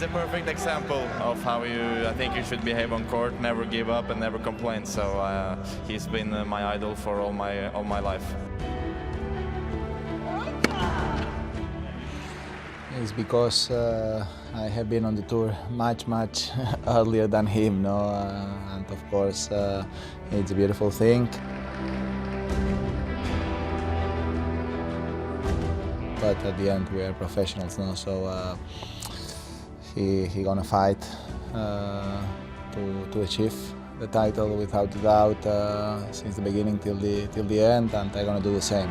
a perfect example of how I think you should behave on court, never give up and never complain. So he's been my idol for all my life. It's because I have been on the tour much earlier than him, no? And of course it's a beautiful thing. But at the end we are professionals now, so he gonna fight to achieve the title without a doubt since the beginning till the end, and I'm gonna do the same.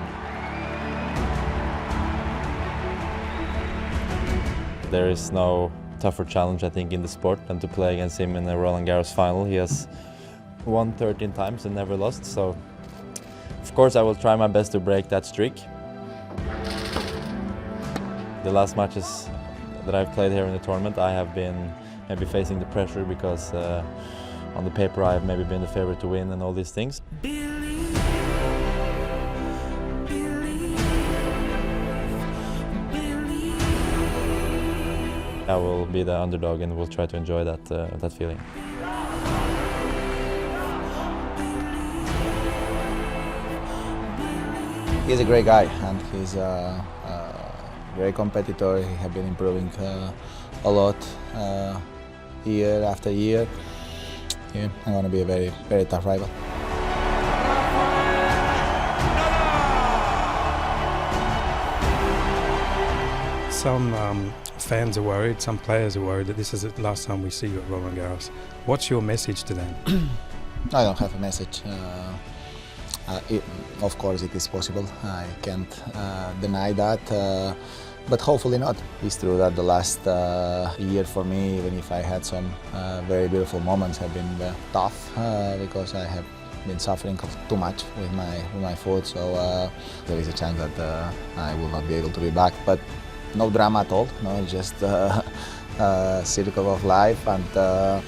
There is no tougher challenge, I think, in the sport than to play against him in a Roland-Garros final. He has won 13 times and never lost, so of course I will try my best to break that streak. The last matches that I've played here in the tournament, I have been maybe facing the pressure because on the paper I have maybe been the favorite to win and all these things. I will be the underdog and will try to enjoy that feeling. He's a great guy, and he's a great competitor. He has been improving a lot year after year. Yeah, I'm going to be a very tough rival. Some fans are worried, some players are worried that this is the last time we see you at Roland-Garros. What's your message to them? I don't have a message. Of course it is possible, I can't deny that, but hopefully not. It's true that the last year for me, even if I had some very beautiful moments, have been tough because I have been suffering too much with my foot, so there is a chance that I will not be able to be back. But no drama at all, no, just circle of life, and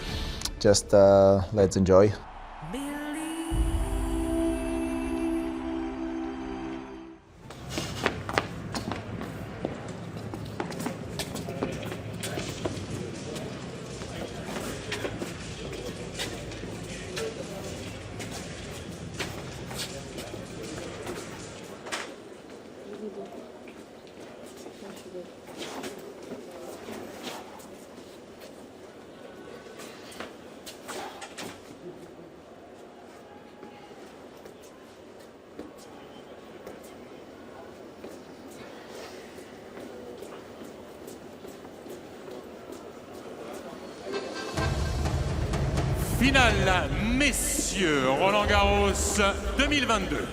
just let's enjoy. Finale, messieurs, Roland-Garros 2022.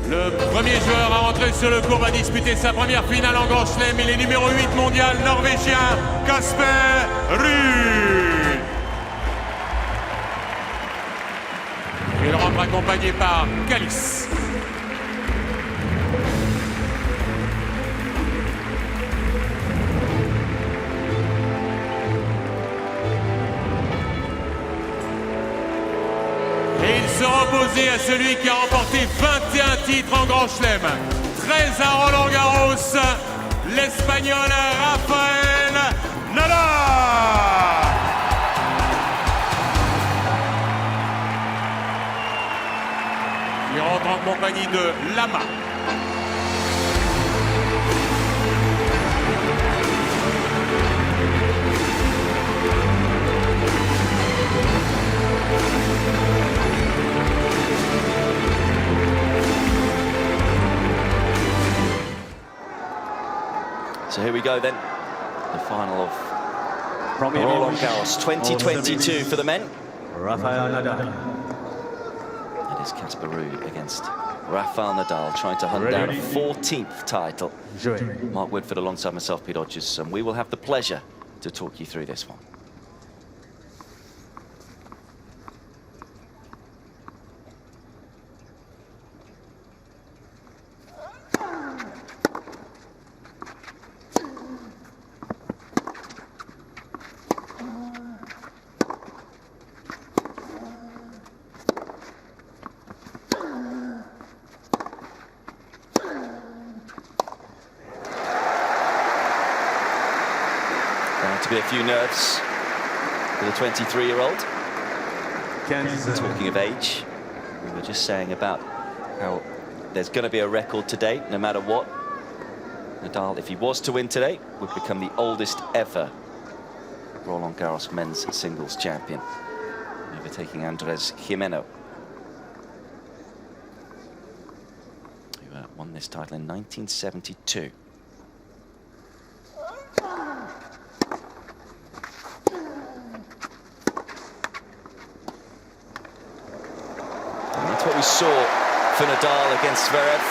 Le premier joueur à entrer sur le court va disputer sa première finale en Grand Chelem. Il est numéro 8 mondial norvégien, Casper, Ruud. Il rentre accompagné par Calice. Et il sera opposé à celui qui a remporté 21 titres en Grand Chelem, 13 à Roland-Garros, l'Espagnol Rafael, Nadal. Il rentre en compagnie de Lama. So here we go then, the final of Roland-Garros 2022 for the men. Rafael Nadal. It is Casper Ruud against Rafael Nadal, trying to hunt down a 14th title. Mark Woodford alongside myself, Pete Hodges, and we will have the pleasure to talk you through this one. be a few nerves for the 23-year-old. Talking of age, we were just saying about how there's going to be a record today, no matter what. Nadal, if he was to win today, would become the oldest ever Roland-Garros men's singles champion, overtaking Andres Jimeno, who won this title in 1972. That's what we saw for Nadal against Zverev.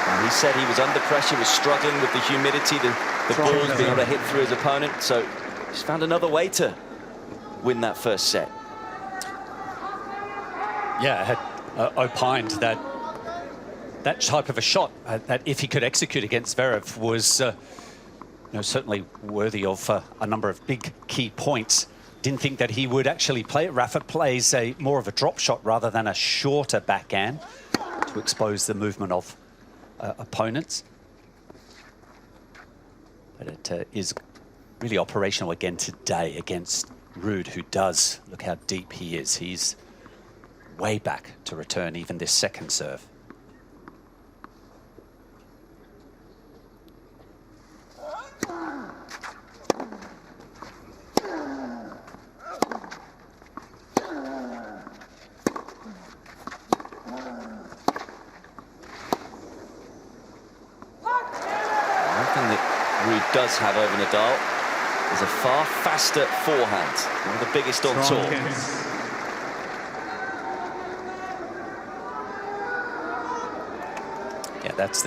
And he said he was under pressure, was struggling with the humidity, the balls being able to hit through his opponent. So he's found another way to win that first set. Yeah, I had opined that that type of a shot, that if he could execute against Zverev, was you know, certainly worthy of a number of big key points. Didn't think that he would actually play it. Rafa plays more of a drop shot rather than a shorter backhand to expose the movement of opponents. But it is really operational again today against Ruud, who does, look how deep he is. He's way back to return even this second serve. Ruud does have over Nadal is a far faster forehand, one of the biggest on tour. Yeah, that's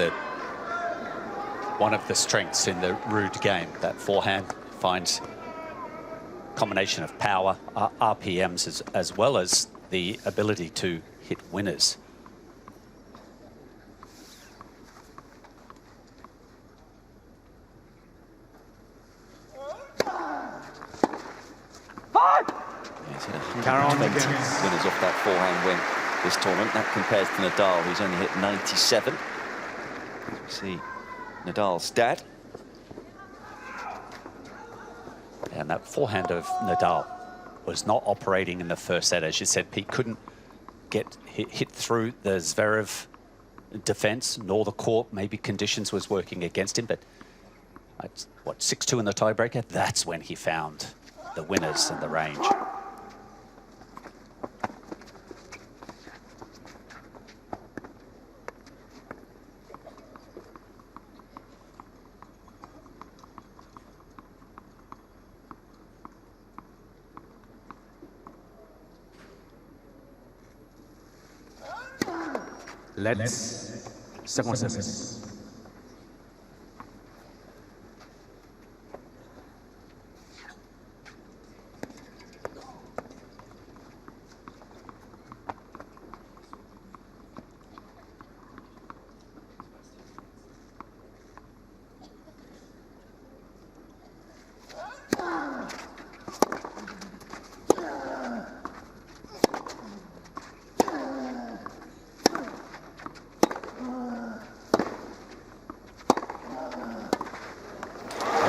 one of the strengths in the Ruud game. That forehand finds combination of power, RPMs, as well as the ability to hit winners. Winners off that forehand win this tournament. That compares to Nadal, who's only hit 97. We see Nadal's dad. And that forehand of Nadal was not operating in the first set. As you said, Pete couldn't get hit through the Zverev defense, nor the court. Maybe conditions was working against him, but what, 6-2 in the tiebreaker? That's when he found the winners and the range. Let's second service.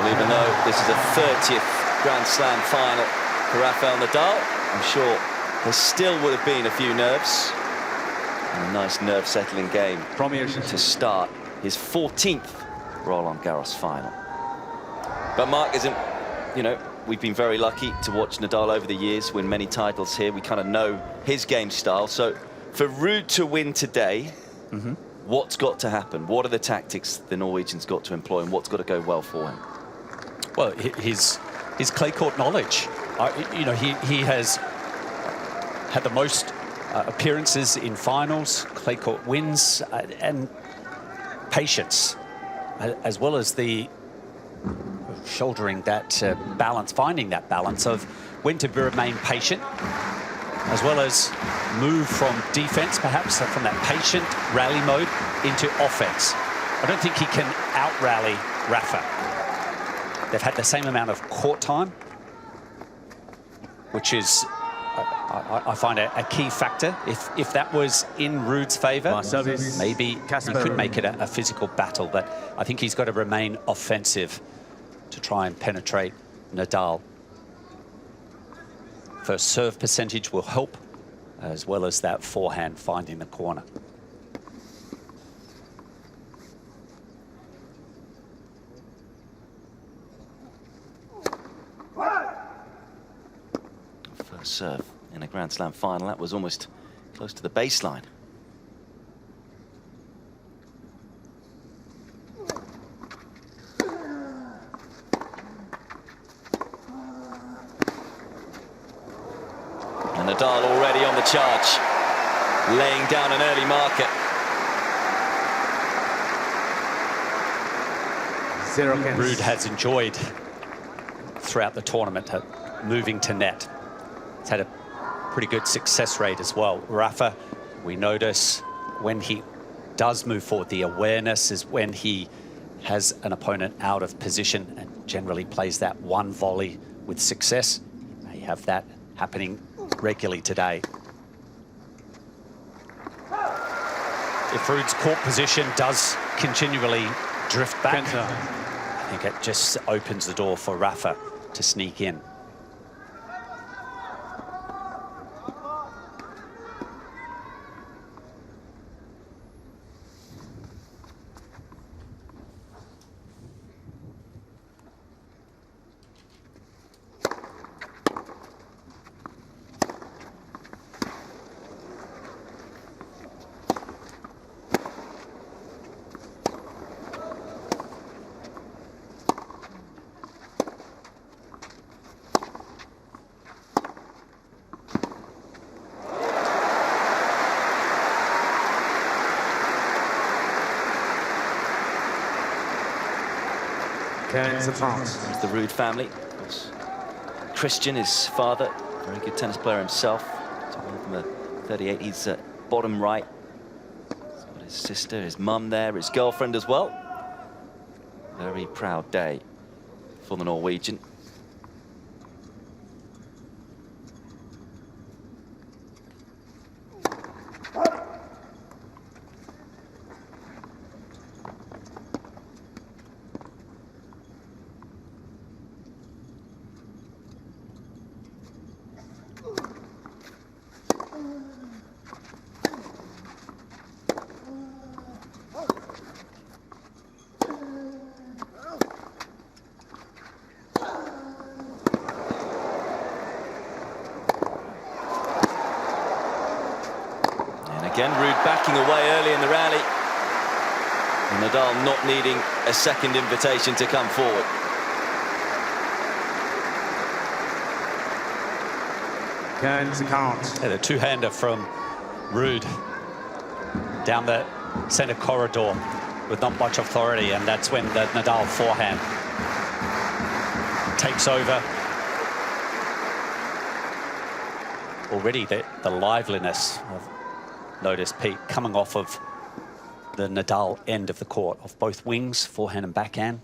Even though this is a 30th Grand Slam final for Rafael Nadal, I'm sure there still would have been a few nerves. And a nice nerve-settling game to start his 14th Roland-Garros final. But Mark, isn't, you know, we've been very lucky to watch Nadal over the years win many titles here. We kind of know his game style. So for Ruud to win today, what's got to happen? What are the tactics the Norwegian's got to employ, and what's got to go well for him? Well, his clay court knowledge. You know, he has had the most appearances in finals, clay court wins, and patience, as well as the shouldering that balance, finding that balance of when to remain patient, as well as move from defense, perhaps from that patient rally mode into offense. I don't think he can out-rally Rafa. They've had the same amount of court time, which is, I find, a key factor. If that was in Ruud's favour, maybe Casper, he could make it a physical battle, but I think he's got to remain offensive to try and penetrate Nadal. First serve percentage will help, as well as that forehand finding the corner. First serve in a Grand Slam final, that was almost close to the baseline. And Nadal already on the charge, laying down an early marker. 0 against. Ruud has enjoyed throughout the tournament moving to net. He's had a pretty good success rate as well. Rafa, we notice when he does move forward, the awareness is when he has an opponent out of position and generally plays that one volley with success. He may have that happening regularly today. If Ruud's court position does continually drift back, I think it just opens the door for Rafa to sneak in. There's the Ruud family. Of course, Christian, his father, very good tennis player himself. So one of them are 38. He's bottom right. He's got his sister, his mum there, his girlfriend as well. Very proud day for the Norwegian. Again, Ruud backing away early in the rally. And Nadal not needing a second invitation to come forward. Yeah, the two-hander from Ruud down the center corridor with not much authority, and that's when the Nadal forehand takes over. Already the liveliness of, notice, Pete, coming off of the Nadal end of the court, off both wings, forehand and backhand.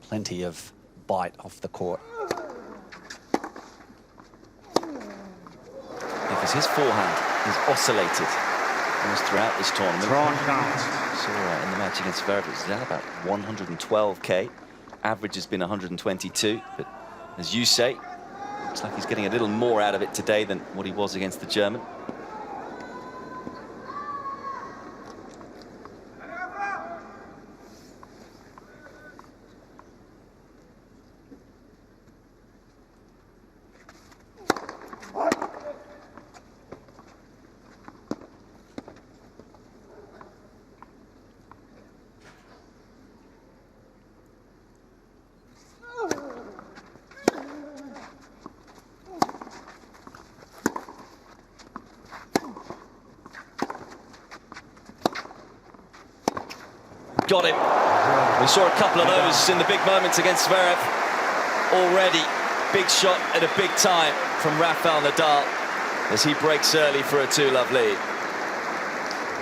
Plenty of bite off the court. Because his forehand has oscillated almost throughout this tournament. So in the match against Zverev, it's at about 112k. Average has been 122, but as you say, looks like he's getting a little more out of it today than what he was against the German. Got him. We saw a couple of those in the big moments against Zverev. Already, big shot at a big time from Rafael Nadal as he breaks early for a 2-love lead.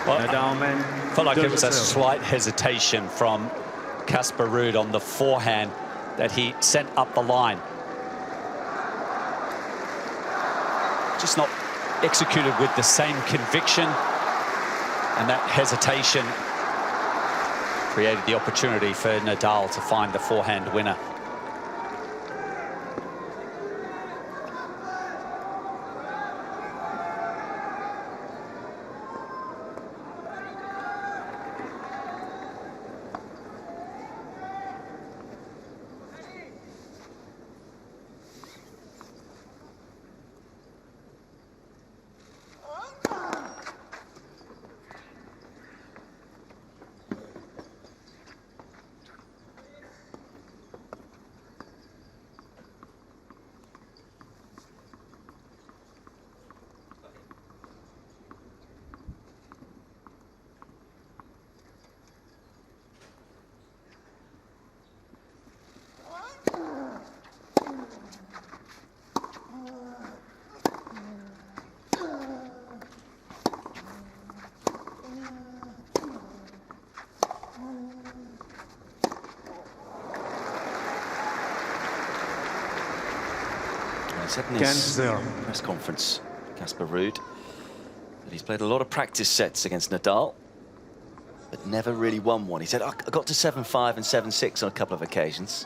Well, I felt like it was a slight hesitation from Casper Ruud on the forehand that he sent up the line. Just not executed with the same conviction, and that hesitation created the opportunity for Nadal to find the forehand winner. He said in his press conference, Casper Ruud, that he's played a lot of practice sets against Nadal, but never really won one. He said, I got to 7-5 and 7-6 on a couple of occasions.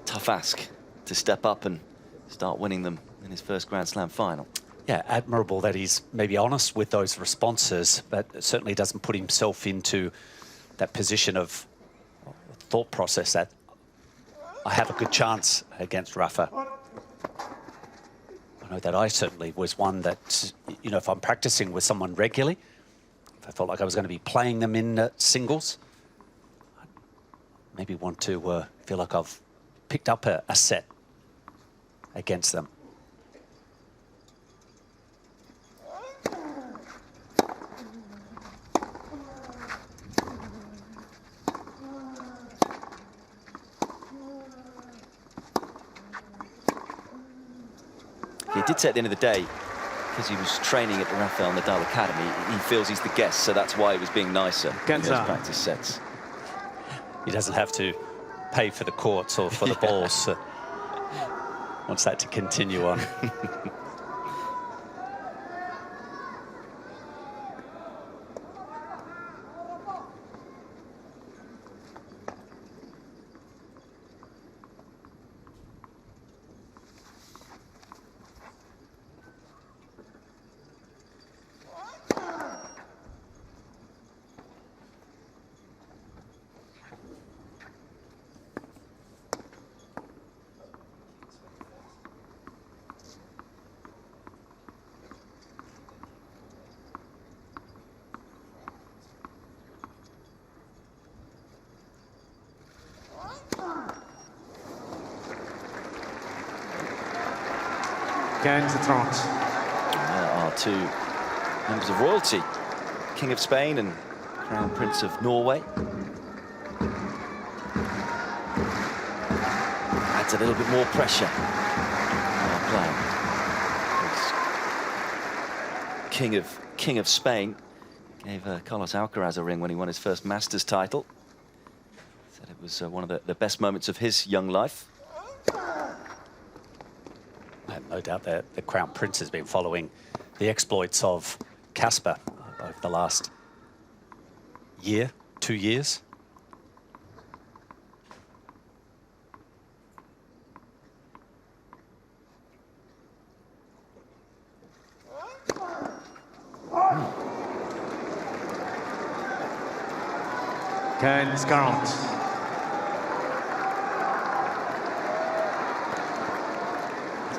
Tough ask to step up and start winning them in his first Grand Slam final. Yeah, admirable that he's maybe honest with those responses, but certainly doesn't put himself into that position of thought process that I have a good chance against Rafa. I know that I certainly was one that, you know, if I'm practicing with someone regularly, if I felt like I was going to be playing them in singles, I'd maybe want to feel like I've picked up a set against them. He did say at the end of the day, because he was training at the Rafael Nadal Academy, he feels he's the guest, so that's why he was being nicer in those practice sets. He doesn't have to pay for the courts or for the balls. Wants that to continue on. There are two members of royalty, King of Spain and Crown Prince of Norway. Adds a little bit more pressure on playing. King of Spain gave Carlos Alcaraz a ring when he won his first Masters title. Said it was one of the best moments of his young life. I have no doubt that the Crown Prince has been following the exploits of Casper over the last year, 2 years.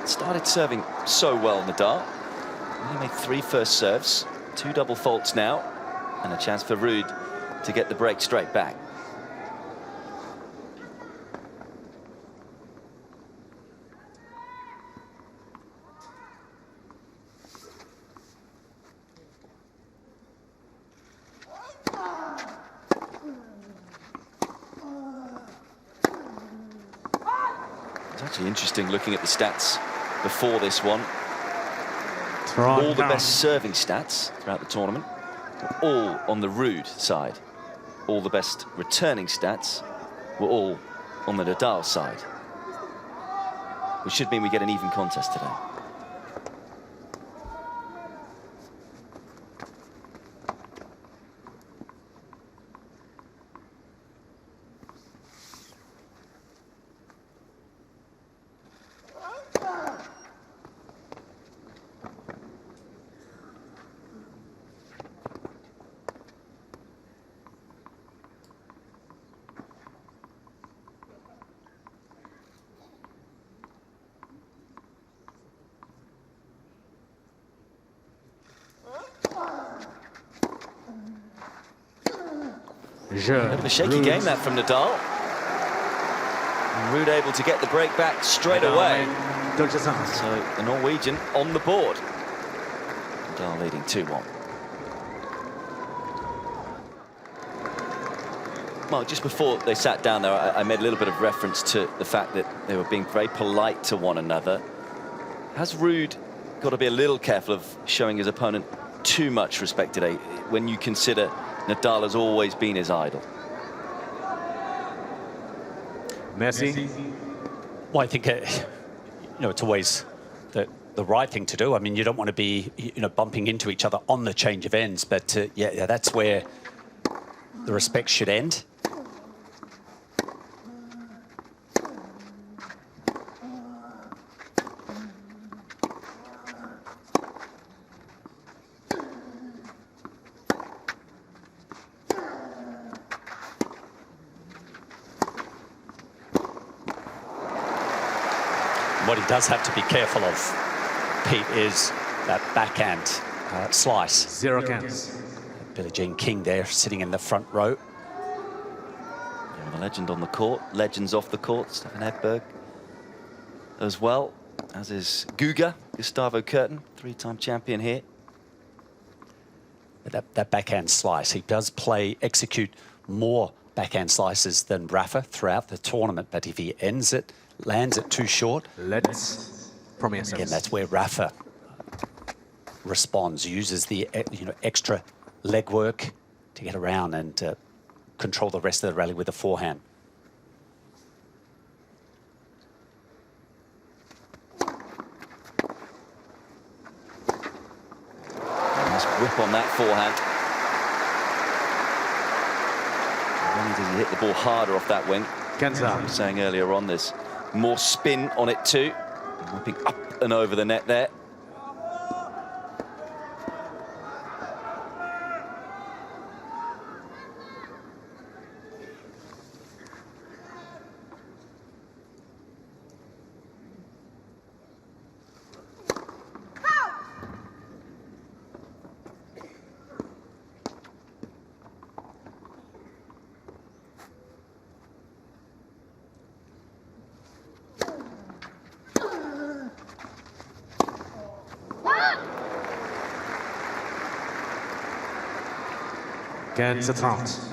Started serving so well, Nadal. He made 3 first serves, 2 double faults now, and a chance for Ruud to get the break straight back. It's actually interesting looking at the stats before this one. All the best serving stats throughout the tournament were all on the Ruud side. All the best returning stats were all on the Nadal side, which should mean we get an even contest today. A bit of a shaky game that from Nadal. And Ruud able to get the break back straight away. So the Norwegian on the board. Nadal leading 2-1. Mark, just before they sat down there, I made a little bit of reference to the fact that they were being very polite to one another. Has Ruud got to be a little careful of showing his opponent too much respect today when you consider Nadal has always been his idol. Merci. Well, I think, it's always the right thing to do. I mean, you don't want to be, bumping into each other on the change of ends, but yeah, that's where the respect should end. What he does have to be careful of, Pete, is that backhand slice. 0 counts. Billie Jean King there, sitting in the front row. Yeah, the legend on the court, legends off the court, Stefan Edberg as well, as is Guga, Gustavo Kuerten, 3-time champion here. That backhand slice, he does execute more backhand slices than Rafa throughout the tournament, but if he lands it too short, Let's premier again, service. that's where Rafa responds, uses the extra leg work to get around and control the rest of the rally with the forehand. Nice whip on that forehand. Not only does he hit the ball harder off that wing, I was saying earlier on, there's more spin on it too. Whipping up and over the net there. Quinze 30.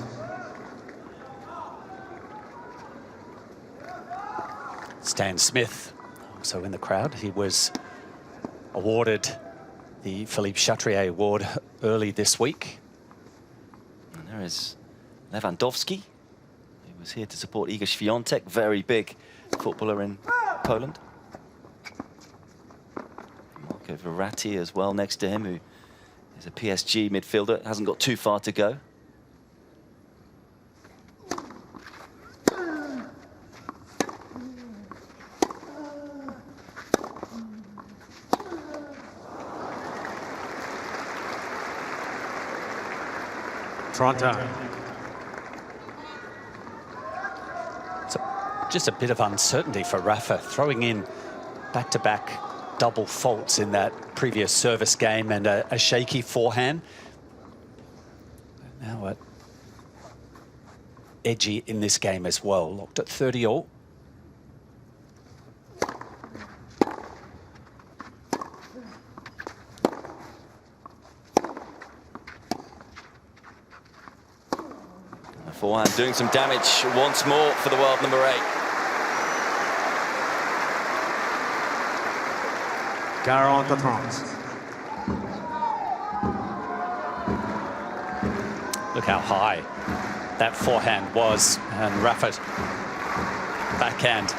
Stan Smith, also in the crowd. He was awarded the Philippe Chatrier Award early this week. And there is Lewandowski, who was here to support Iga Świątek, very big footballer in Poland. Marco Verratti as well next to him, who is a PSG midfielder, hasn't got too far to go. Toronto. Just a bit of uncertainty for Rafa, throwing in back-to-back double faults in that previous service game and a shaky forehand. Now edgy in this game as well, locked at 30-all. Forehand doing some damage once more for the world number 8. 40-30. Look how high that forehand was, and Rafa's backhand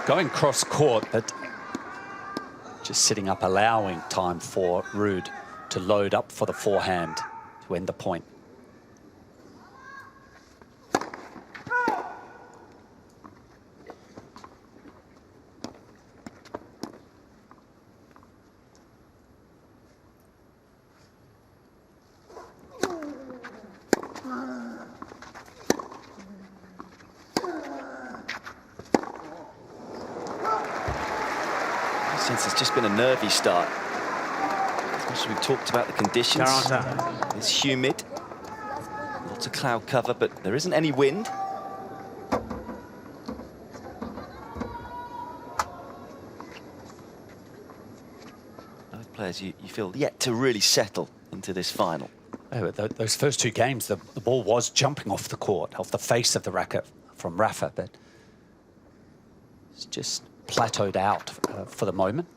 going cross court, but just sitting up, allowing time for Ruud to load up for the forehand to end the point. Since it's just been a nervy start. Especially we've talked about the conditions. It's humid, lots of cloud cover, but there isn't any wind. Both players, you feel, yet to really settle into this final. Oh, those first two games, the ball was jumping off the court, off the face of the racket from Rafa, but it's just plateaued out for the moment.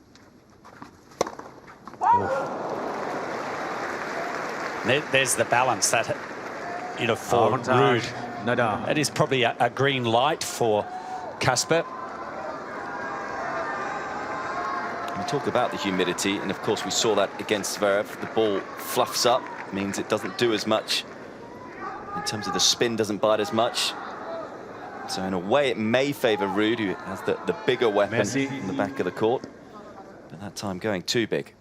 There's the balance that, you know, for Ruud. Nadal. It is probably a green light for Casper. We talk about the humidity, and of course we saw that against Zverev. The ball fluffs up, means it doesn't do as much. In terms of the spin, doesn't bite as much. So in a way, it may favour Ruud, who has the bigger weapon in the back of the court. But that time going too big.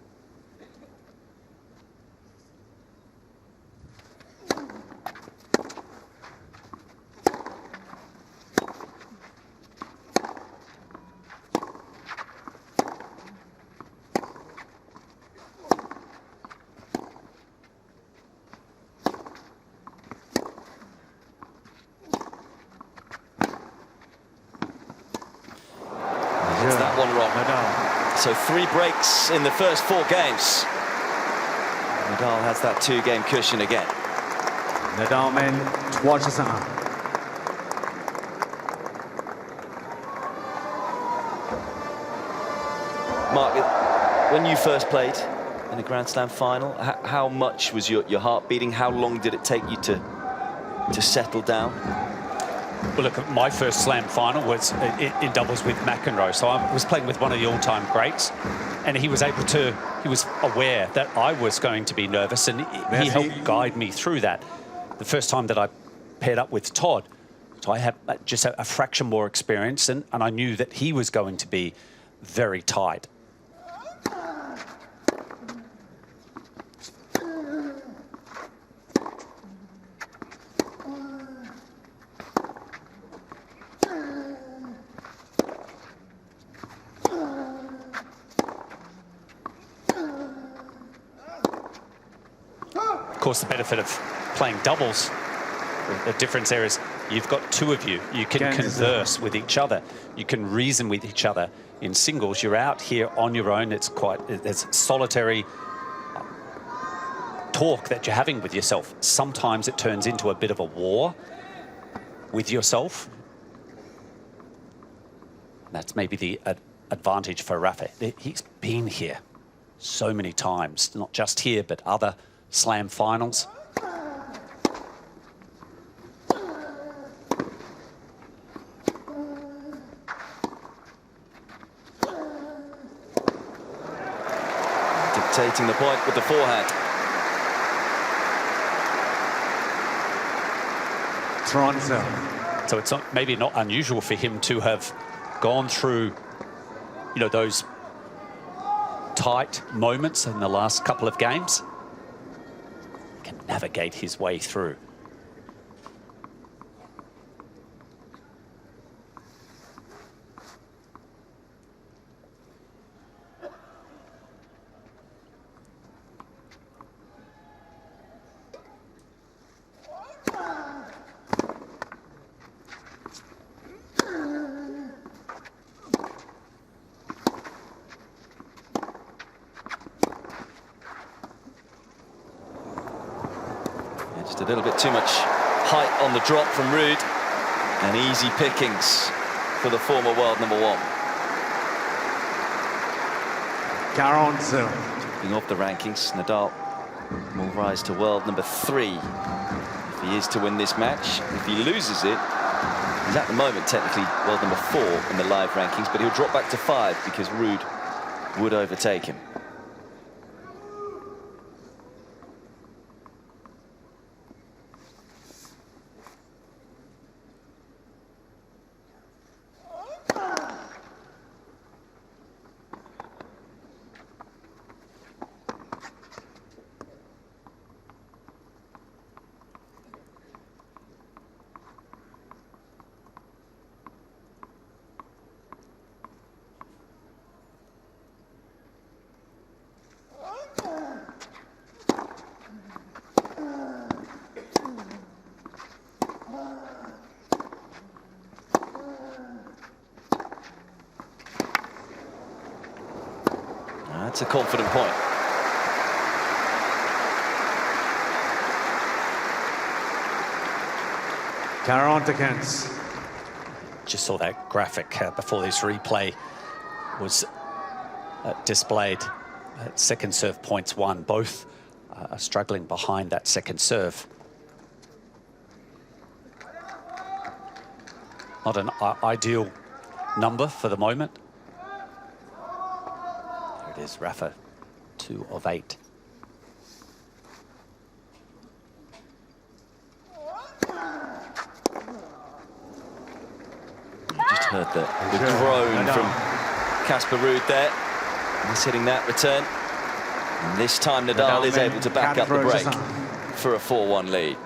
It's that one wrong. So 3 breaks in the first 4 games. Nadal has that 2-game cushion again. Nadal mène 3-1. Mark, when you first played in a Grand Slam final, how much was your heart beating? How long did it take you to settle down? Well, look, my first Slam final was in doubles with McEnroe. So I was playing with one of the all-time greats, and he was aware that I was going to be nervous, and he helped guide me through that. The first time that I paired up with Todd, so I had just a fraction more experience, and I knew that he was going to be very tight. Of course, the benefit of playing doubles, the difference there is you've got 2 of you. You can converse with each other. You can reason with each other. In singles, you're out here on your own. There's solitary talk that you're having with yourself. Sometimes it turns into a bit of a war with yourself. That's maybe the advantage for Rafa. He's been here so many times, not just here, but other Slam finals. Dictating the point with the forehand. Toronto. So it's maybe not unusual for him to have gone through, you know, those tight moments in the last couple of games. Can navigate his way through. Just a little bit too much height on the drop from Ruud, and easy pickings for the former world number 1. 40. Looking off the rankings, Nadal will rise to world number 3 if he is to win this match. If he loses it, he's at the moment technically world number 4 in the live rankings, but he'll drop back to 5 because Ruud would overtake him. That's a confident point. Just saw that graphic before this replay was displayed. Second serve points won, both are struggling behind that second serve. Not an ideal number for the moment. There it is, Rafa, 2 of 8. You just heard the groan from Casper Ruud there. He's hitting that return. And this time Nadal is able to back up the break for a 4-1 lead.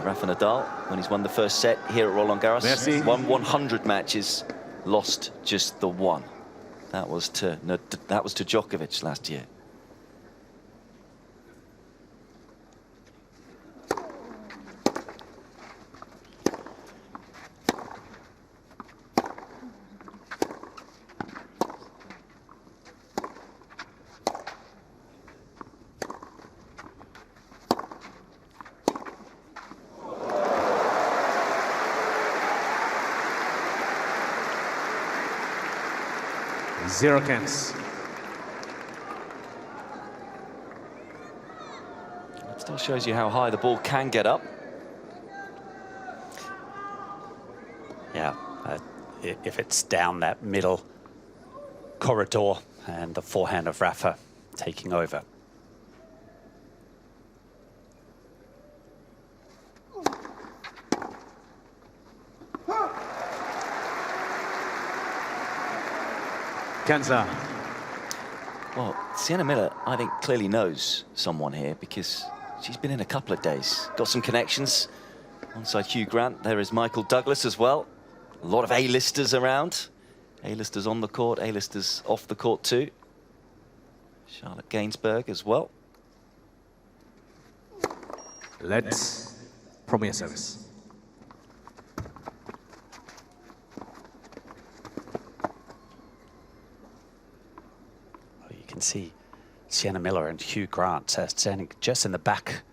Rafa Nadal, when he's won the first set here at Roland-Garros, won 100 matches, lost just the 1. That was to Djokovic last year. Zero cans. It still shows you how high the ball can get up. Yeah, if it's down that middle corridor, and the forehand of Rafa taking over. Kanza. Well, Sienna Miller, I think, clearly knows someone here because she's been in a couple of days. Got some connections. Alongside Hugh Grant, there is Michael Douglas as well. A lot of A-listers around. A-listers on the court, A-listers off the court too. Charlotte Gainsbourg as well. Let's premier service. You can see Sienna Miller and Hugh Grant standing just in the back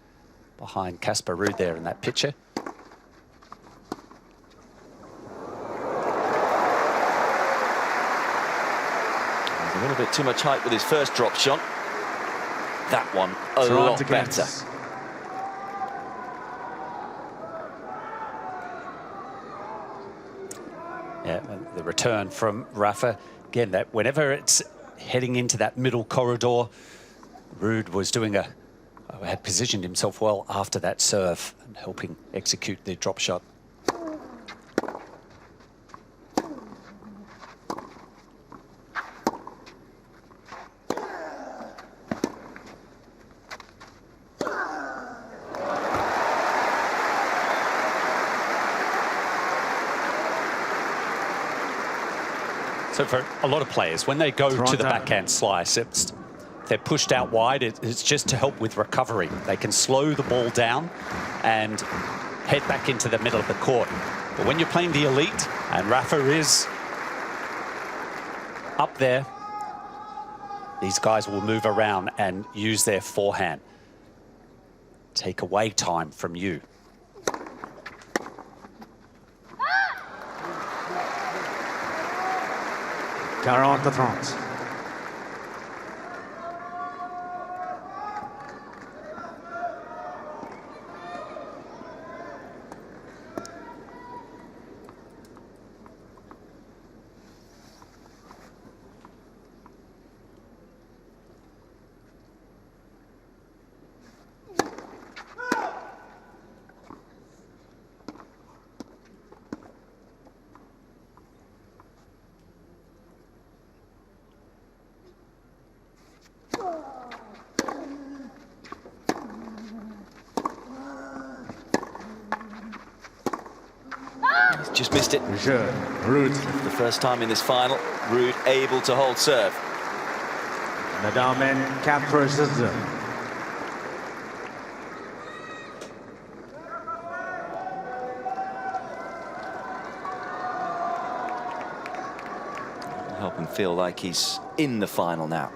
behind Casper Ruud there in that picture. A little bit too much height with his first drop shot. That one a lot better. Yeah, and the return from Rafa. Again, that whenever it's heading into that middle corridor, Ruud was doing had positioned himself well after that serve and helping execute the drop shot. So for a lot of players, when they go to the backhand slice, they're pushed out wide. It's just to help with recovery. They can slow the ball down and head back into the middle of the court. But when you're playing the elite, and Rafa is up there, these guys will move around and use their forehand. Take away time from you. 40-30. Just missed it. Ruud. The first time in this final, Ruud able to hold serve. Nadal men captures the Help him feel like he's in the final now.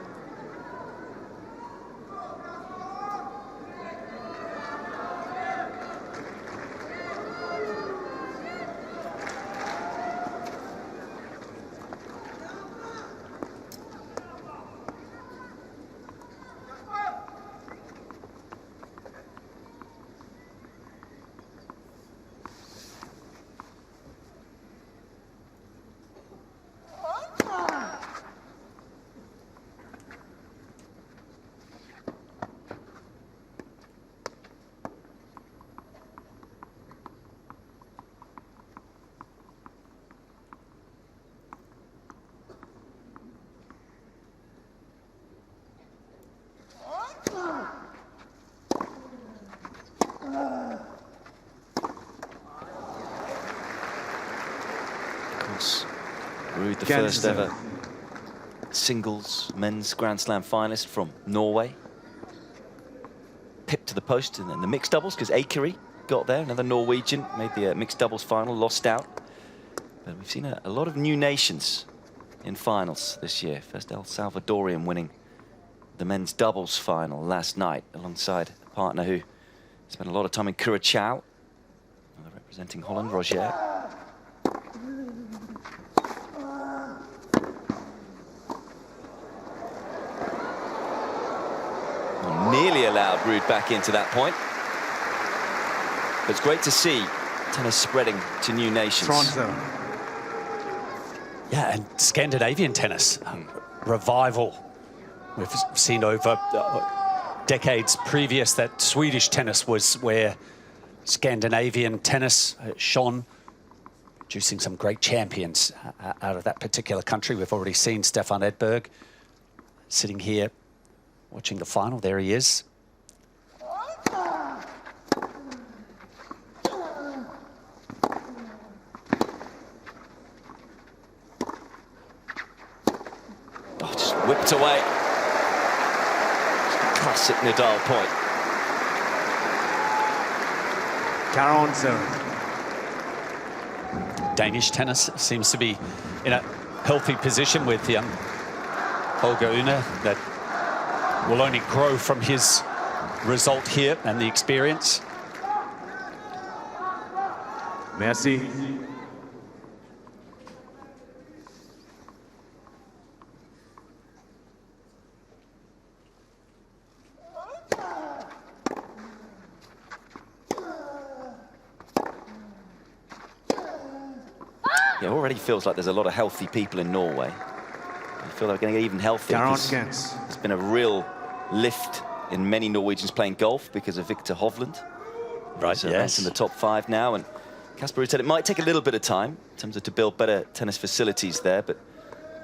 Ruud, the first ever singles men's Grand Slam finalist from Norway. Pipped to the post in the mixed doubles because Akeri got there, another Norwegian, made the mixed doubles final, lost out. But we've seen a lot of new nations in finals this year. First El Salvadorian winning the men's doubles final last night alongside a partner who spent a lot of time in Curacao, representing Holland, Roger. Nearly allowed Ruud back into that point. But it's great to see tennis spreading to new nations. Yeah, and Scandinavian tennis, revival. We've seen over decades previous that Swedish tennis was where Scandinavian tennis shone, producing some great champions out of that particular country. We've already seen Stefan Edberg sitting here watching the final. There he is. Oh, just whipped away. Classic Nadal point. 40. Danish tennis seems to be in a healthy position with young Holger Rune that will only grow from his result here and the experience. Merci. It already feels like there's a lot of healthy people in Norway. I feel they're going to get even healthier. There's been a real lift in many Norwegians playing golf because of Victor Hovland. Right, So yes. in the top 5 now, and Casper said it might take a little bit of time in terms of to build better tennis facilities there, but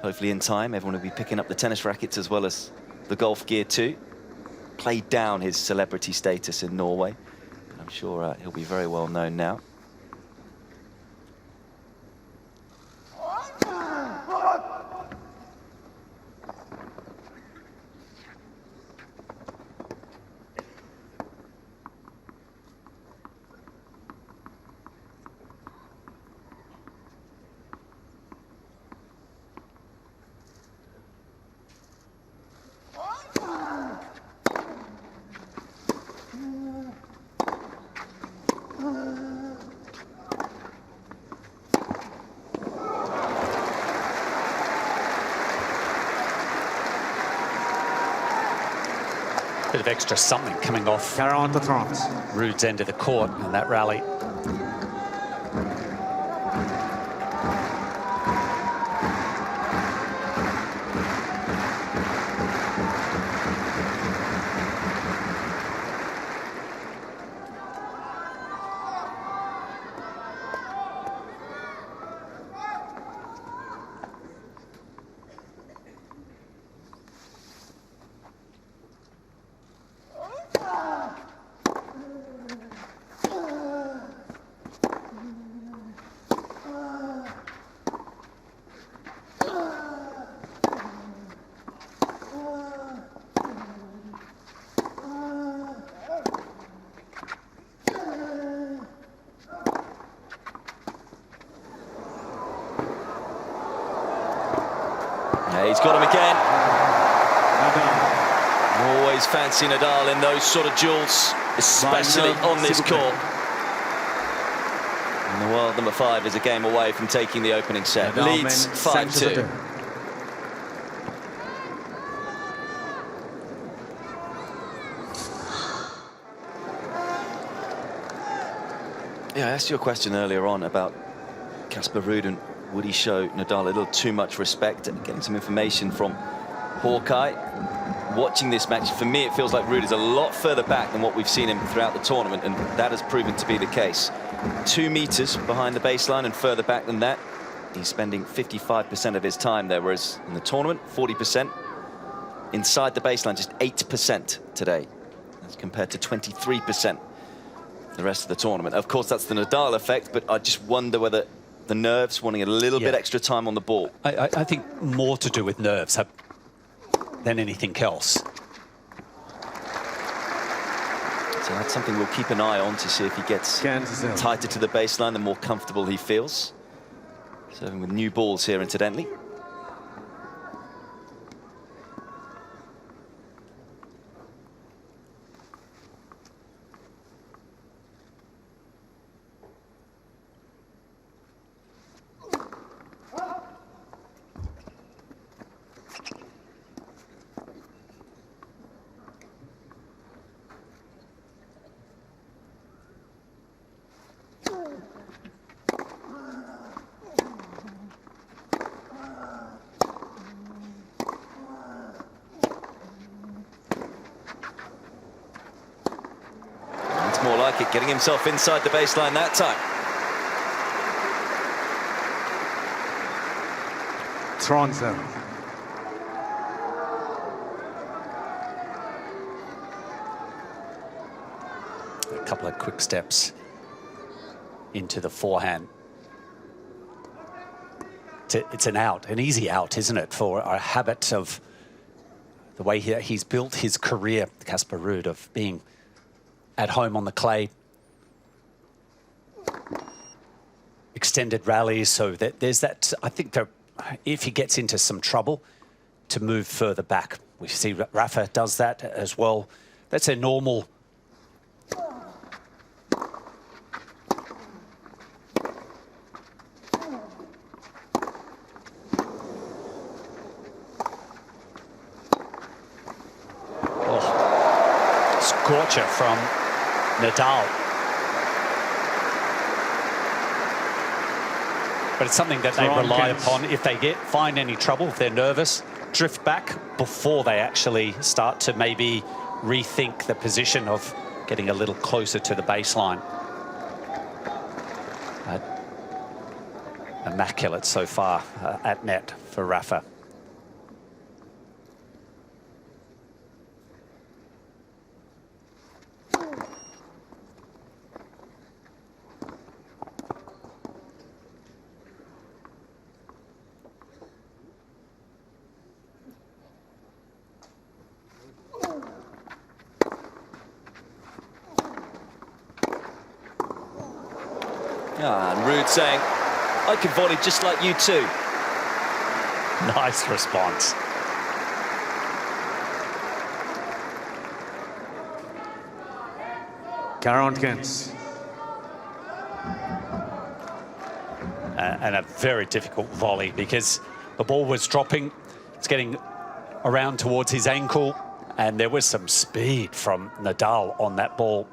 hopefully in time everyone will be picking up the tennis rackets as well as the golf gear too. Played down his celebrity status in Norway. I'm sure he'll be very well known now. Bit of extra something coming off 40-30. Ruud's end of the court in that rally. He's got him again. Always fancy Nadal in those sort of duels, especially on this court. And the world number 5 is a game away from taking the opening set. Leads 5-2. Yeah, I asked you a question earlier on about Casper Ruud and would he show Nadal a little too much respect? Getting some information from Hawkeye. Watching this match, for me, it feels like Ruud is a lot further back than what we've seen him throughout the tournament, and that has proven to be the case. 2 meters behind the baseline and further back than that. He's spending 55% of his time there, whereas in the tournament, 40%. Inside the baseline, just 8% today. That's compared to 23% the rest of the tournament. Of course, that's the Nadal effect, but I just wonder whether the nerves, wanting a little bit extra time on the ball. I think more to do with nerves than anything else. So that's something we'll keep an eye on to see if he gets tighter to the baseline, the more comfortable he feels. Serving with new balls here, incidentally. More like it, getting himself inside the baseline that time. Tronzo. A couple of quick steps into the forehand. It's an out, an easy out, isn't it, for a habit of the way he's built his career, Casper Ruud, of being at home on the clay, extended rallies, so that there's that. I think that if he gets into some trouble, to move further back. We see Rafa does that as well. That's a normal. Oh, scorcher from Nadal. But it's something that they rely upon if they find any trouble, if they're nervous, drift back before they actually start to maybe rethink the position of getting a little closer to the baseline. Immaculate so far at net for Rafa. And Ruud saying, I can volley just like you too. Nice response. Carontkins. And a very difficult volley because the ball was dropping. It's getting around towards his ankle, and there was some speed from Nadal on that ball.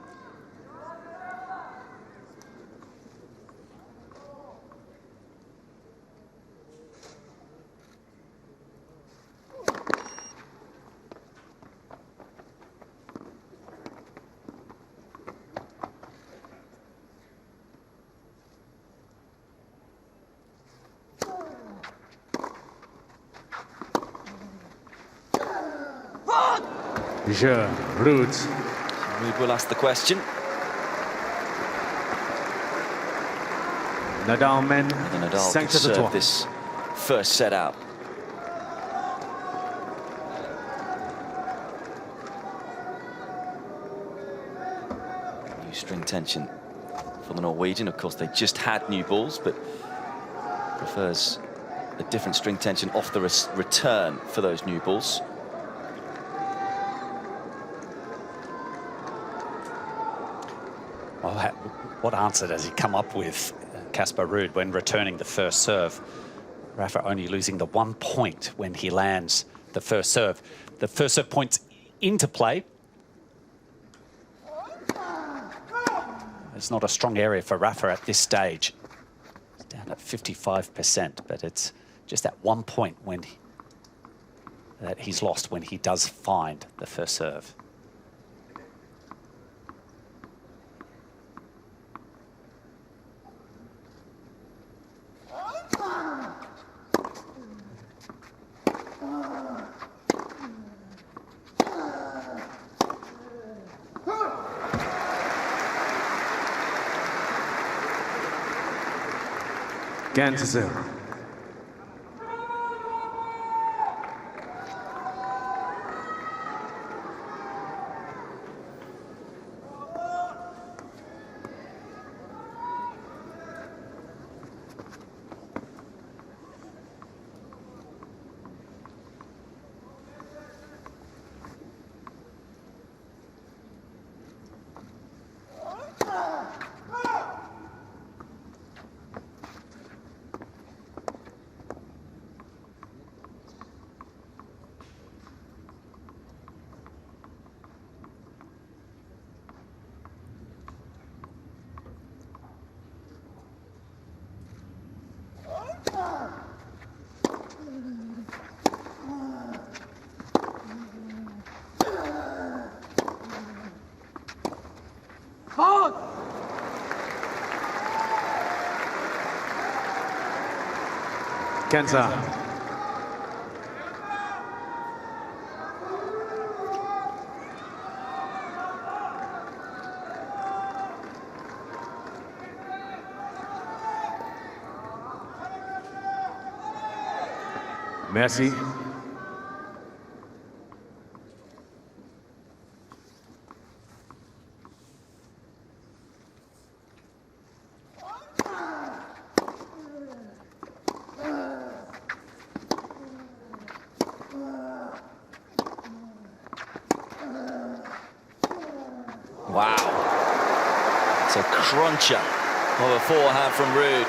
Ruud. Ruud will ask the question. Nadal men. Nadal could serve this first set out. New string tension for the Norwegian. Of course, they just had new balls, but prefers a different string tension off the return for those new balls. What answer does he come up with, Casper Ruud, when returning the first serve? Rafa only losing the 1 point when he lands the first serve. The first serve points into play. It's not a strong area for Rafa at this stage. It's down at 55%, but it's just that 1 point that he's lost when he does find the first serve. Game to 0. Kenza. Merci. Wow. It's a cruncher of a forehand from Ruud.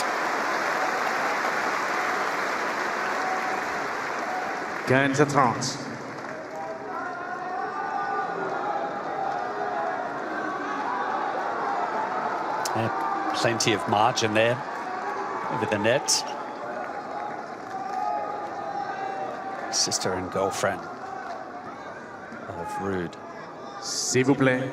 Game to 30. Plenty of margin there over the net. Sister and girlfriend of Ruud. S'il vous plaît.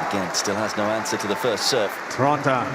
Again, still has no answer to the first serve. 30.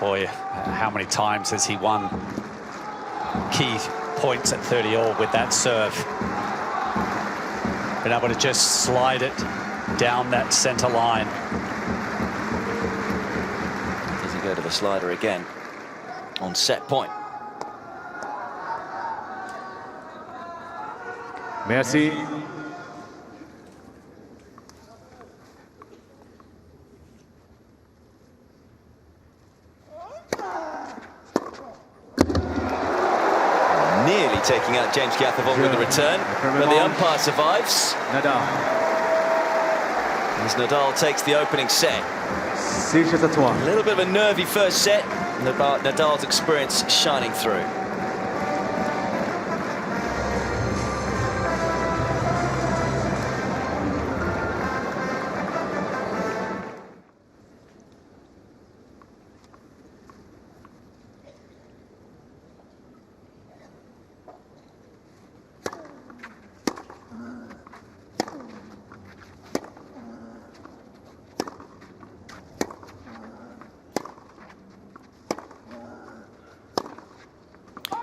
Boy, how many times has he won key points at 30-all with that serve? Been able to just slide it down that centre line. Does he go to the slider again on set point? Merci. Nearly taking out James Gaffavon with the return, but the umpire survives. Nadal. As Nadal takes the opening set. 6-3. A little bit of a nervy first set, Nadal's experience shining through.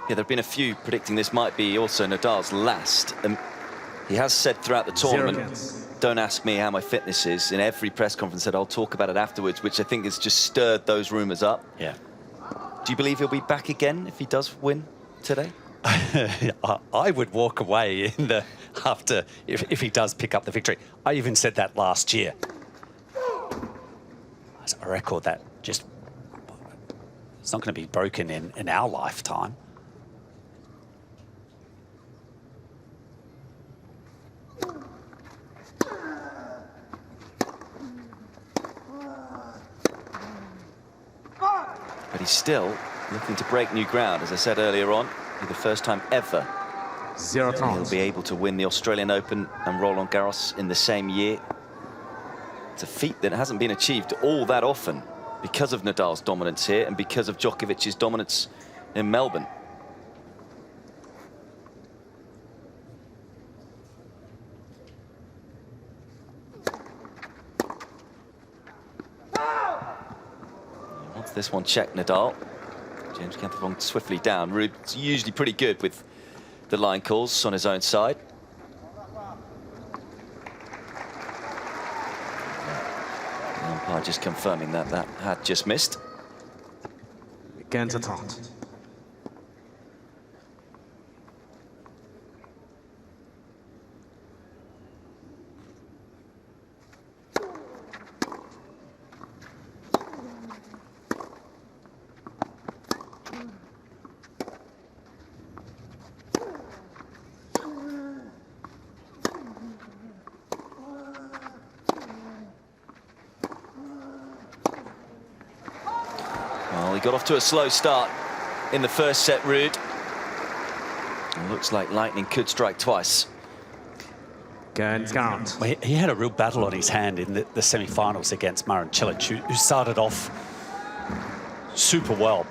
Yeah, there have been a few predicting this might be also Nadal's last. He has said throughout the tournament, don't ask me how my fitness is. In every press conference said, I'll talk about it afterwards, which I think has just stirred those rumours up. Yeah. Do you believe he'll be back again if he does win today? I would walk away in the after if he does pick up the victory. I even said that last year. It's a record that just it's not going to be broken in our lifetime. But he's still looking to break new ground. As I said earlier on, for the first time ever, he'll be able to win the Australian Open and Roland-Garros in the same year. It's a feat that hasn't been achieved all that often because of Nadal's dominance here and because of Djokovic's dominance in Melbourne. Wants this one checked, Nadal. James Gantherong swiftly down. Ruud's usually pretty good with the line calls on his own side. The umpire just confirming that that had just missed. Against attente. Well, he got off to a slow start in the first set, Ruud. It looks like lightning could strike twice. Well, he had a real battle on his hand in the semi-finals against Marin Cilic, who started off super well.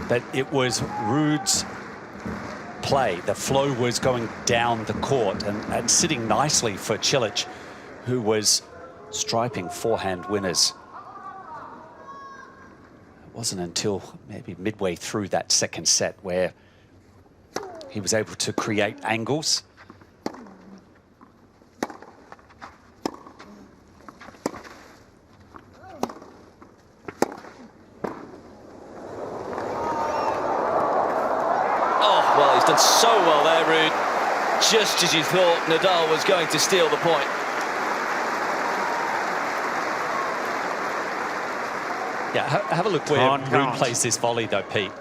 But it was Ruud's play. The flow was going down the court and sitting nicely for Cilic, who was striping forehand winners. It wasn't until maybe midway through that second set where he was able to create angles. Oh, well, he's done so well there, Ruud. Just as you thought Nadal was going to steal the point. Yeah, have a look where Ruud plays this volley, though, Pete.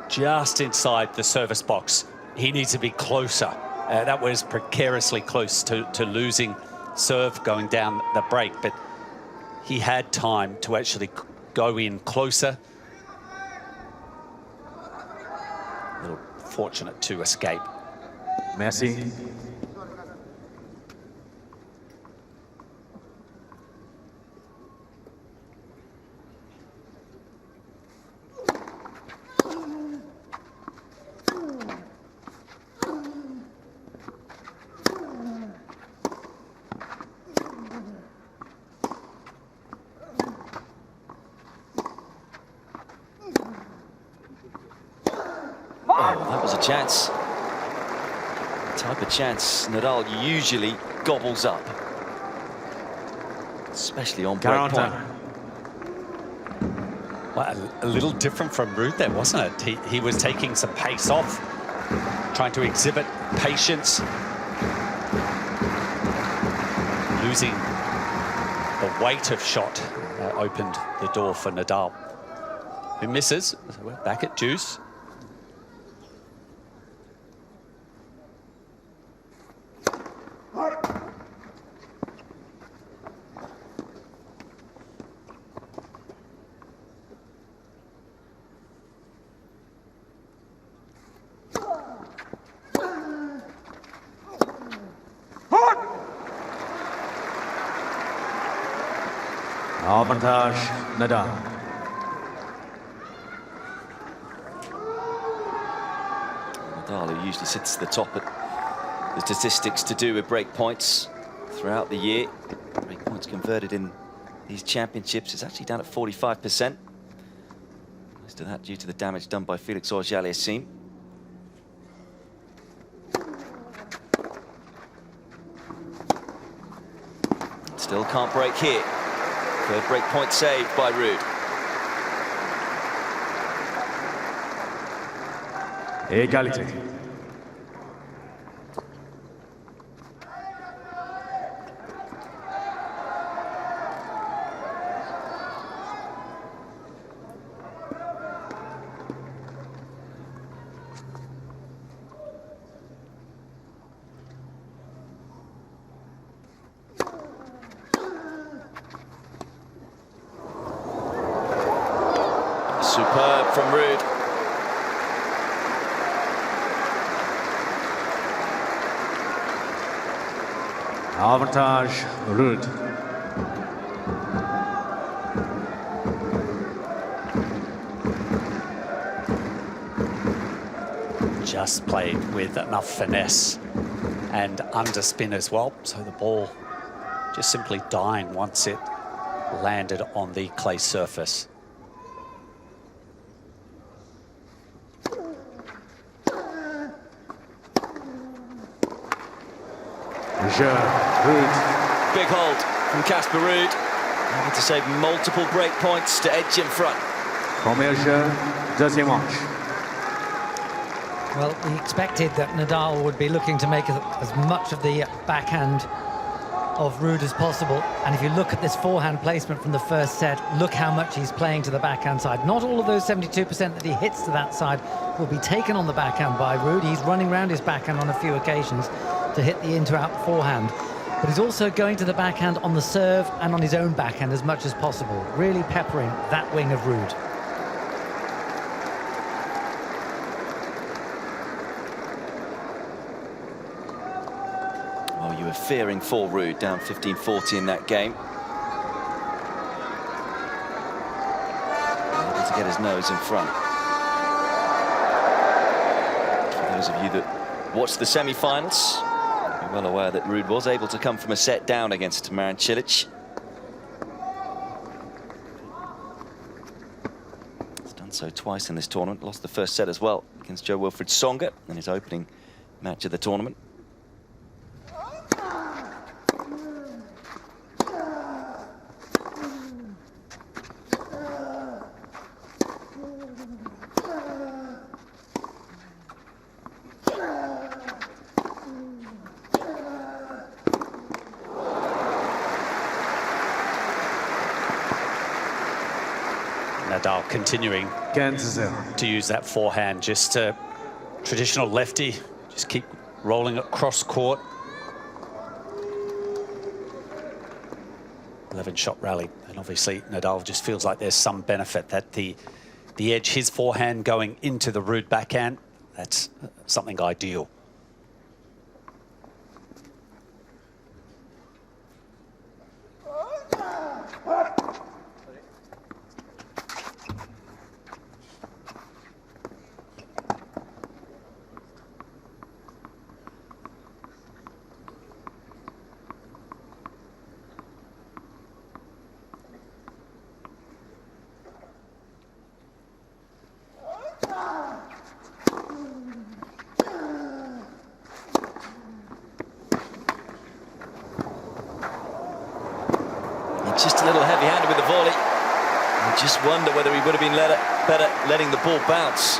Just inside the service box. He needs to be closer. That was precariously close to losing serve going down the break, but he had time to actually go in closer. A little fortunate to escape. Merci. Oh, that was a chance. The type of chance Nadal usually gobbles up. Especially on break point. Well, a little different from Ruud there, wasn't it? He was taking some pace off, trying to exhibit patience. Losing the weight of shot opened the door for Nadal, who misses. So we're back at deuce. Avantage, Nadal. Nadal, who usually sits at the top at the statistics to do with break points throughout the year. Break points converted in these championships is actually down at 45%. Most of that due to the damage done by Felix Auger-Aliassime. Still can't break here. Third break point saved by Ruud. Égalité. Superb from Ruud. Avantage, Ruud. Just played with enough finesse and underspin as well, so the ball just simply dying once it landed on the clay surface. Ruud. Big hold from Casper Ruud. Able to save multiple break points to edge in front. Premier jeu, deuxième manche. Well, we expected that Nadal would be looking to make as much of the backhand of Ruud as possible. And if you look at this forehand placement from the first set, look how much he's playing to the backhand side. Not all of those 72% that he hits to that side will be taken on the backhand by Ruud. He's running around his backhand on a few occasions to hit the into-out forehand. But he's also going to the backhand on the serve and on his own backhand as much as possible, really peppering that wing of Ruud. Well, you were fearing for Ruud, down 15-40 in that game. Able to get his nose in front. For those of you that watched the semi-finals, you're well aware that Ruud was able to come from a set down against Marin Cilic. He's done so twice in this tournament. Lost the first set as well against Jo-Wilfried Tsonga in his opening match of the tournament. Nadal continuing to use that forehand, just a traditional lefty, just keep rolling across court. 11-shot rally, and obviously Nadal just feels like there's some benefit that the edge, his forehand going into the Ruud backhand, that's something ideal. Just a little heavy-handed with the volley. I just wonder whether he would have been better letting the ball bounce.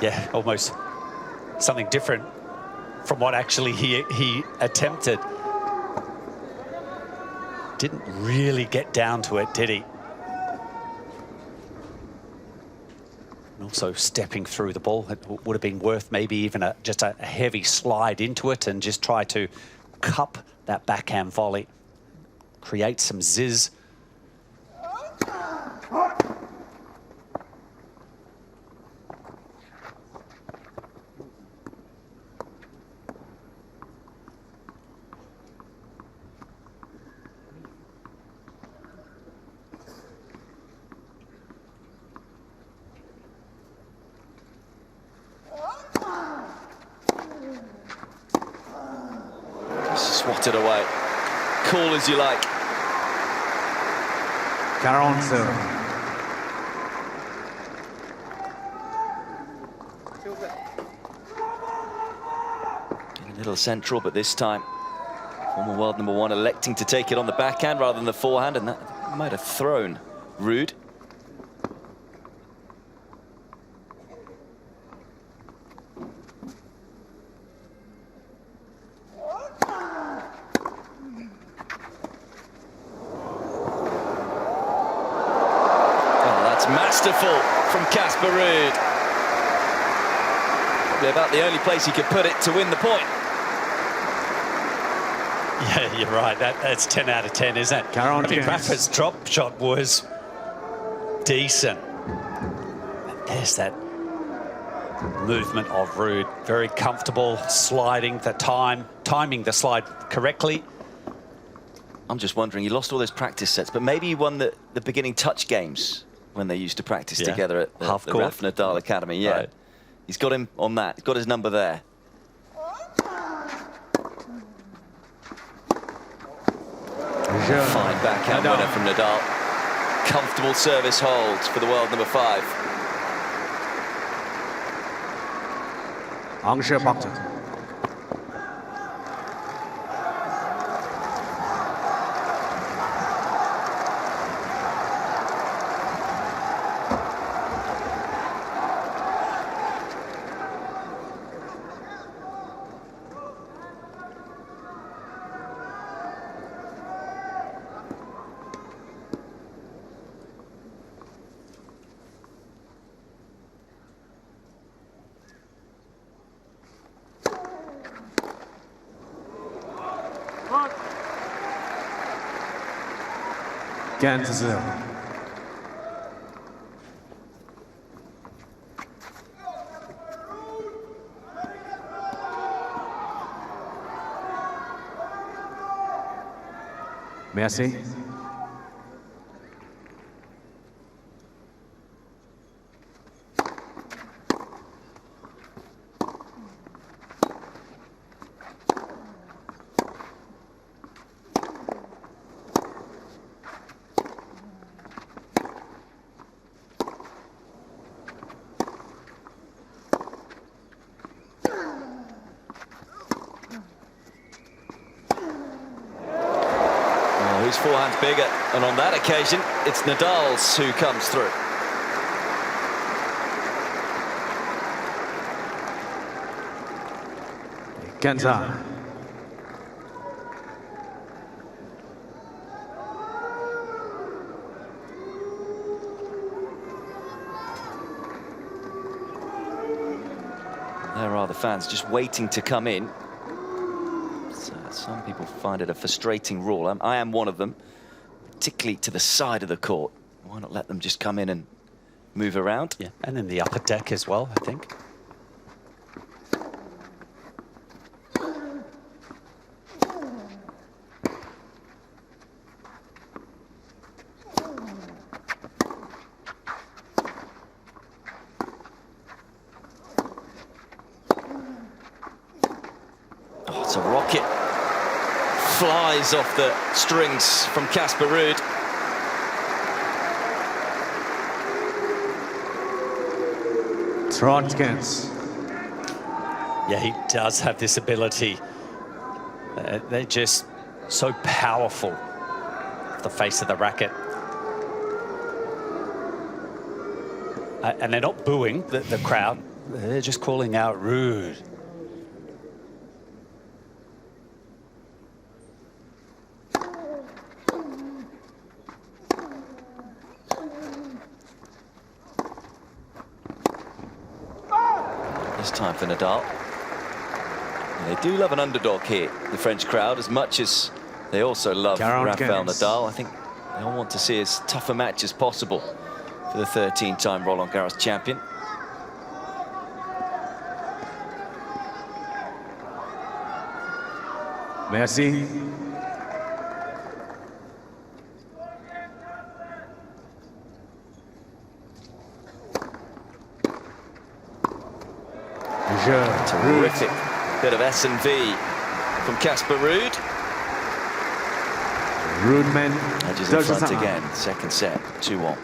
Yeah, almost something different from what actually he attempted. Didn't really get down to it, did he? And also stepping through the ball, it would have been worth maybe even just a heavy slide into it and just try to cup that backhand volley, create some zizz. Swatted away. Cool as you like. 40. In the middle central, but this time former world #1 electing to take it on the backhand rather than the forehand, and that might have thrown Ruud. Masterful from Casper Ruud. Probably about the only place he could put it to win the point. Yeah, you're right. That's 10 out of 10, isn't it? I mean, Rafa's drop shot was decent. And there's that movement of Ruud. Very comfortable, sliding the timing the slide correctly. I'm just wondering, he lost all those practice sets, but maybe he won the beginning touch games when they used to practice together at the Rafa Nadal Academy. Yeah, right. He's got him on that. He's got his number there. Fine backhand winner from Nadal. Comfortable service holds for the world number 5. Bakta. Again to 0. Merci. Whose forehand's bigger? And on that occasion, it's Nadal's who comes through. Kenza. There are the fans just waiting to come in. Some people find it a frustrating rule. I am one of them, particularly to the side of the court. Why not let them just come in and move around? Yeah, and then the upper deck as well, I think. Oh, it's a rocket. Flies off the strings from Casper Ruud. Trotskins. Yeah, he does have this ability. They're just so powerful off the face of the racket. And they're not booing the crowd. They're just calling out Ruud. Time for Nadal. And they do love an underdog here, the French crowd, as much as they also love Rafael Nadal. I think they all want to see as tough a match as possible for the 13-time Roland-Garros champion. Merci. Terrific bit of S&V from Casper Ruud. Edges in front again, second set, 2-1.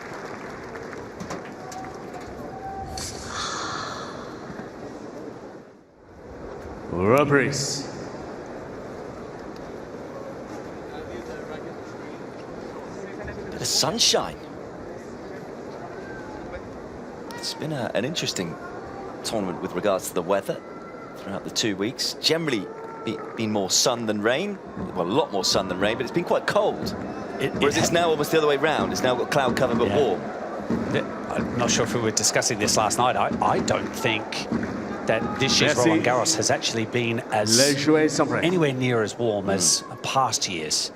Reprise. Bit of sunshine. It's been an interesting tournament with regards to the weather throughout the 2 weeks. Generally been more sun than rain. Well, a lot more sun than rain, but it's been quite cold. Whereas it's now almost the other way round. It's now got cloud cover but warm. I'm not sure if we were discussing this last night. I don't think that this year's Merci. Roland-Garros has actually been as Le jouet sont prêts. anywhere near as warm as past years.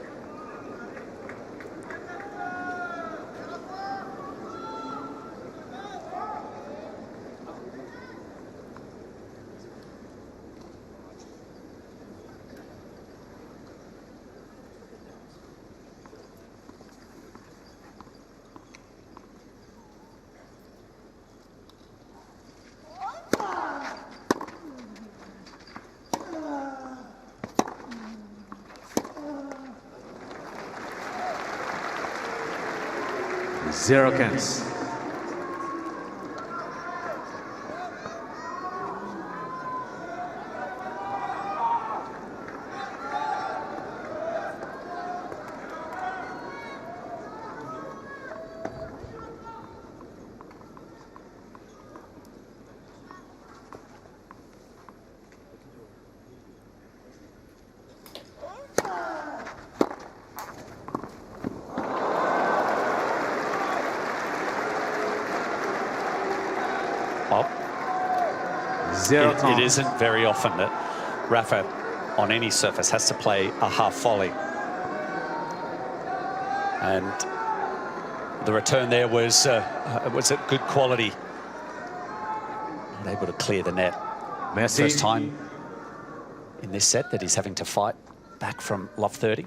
Zero cans. It isn't very often that Rafa, on any surface, has to play a half volley. And the return there was at good quality. Not able to clear the net. Merci. First time in this set that he's having to fight back from love 30.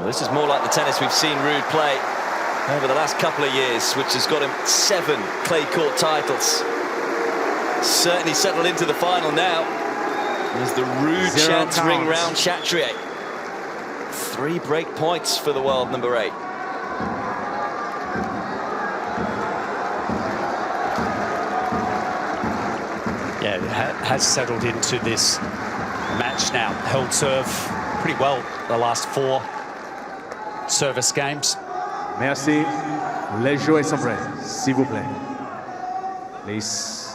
This is more like the tennis we've seen Ruud play over the last couple of years, which has got him 7 clay court titles. Certainly settled into the final now. There's the Ruud chants ring round Chatrier. 3 break points for the world number 8. Yeah, it has settled into this match now. Held serve pretty well the last 4 service games. Merci. Les jouets sont prêts, s'il vous plaît. Please.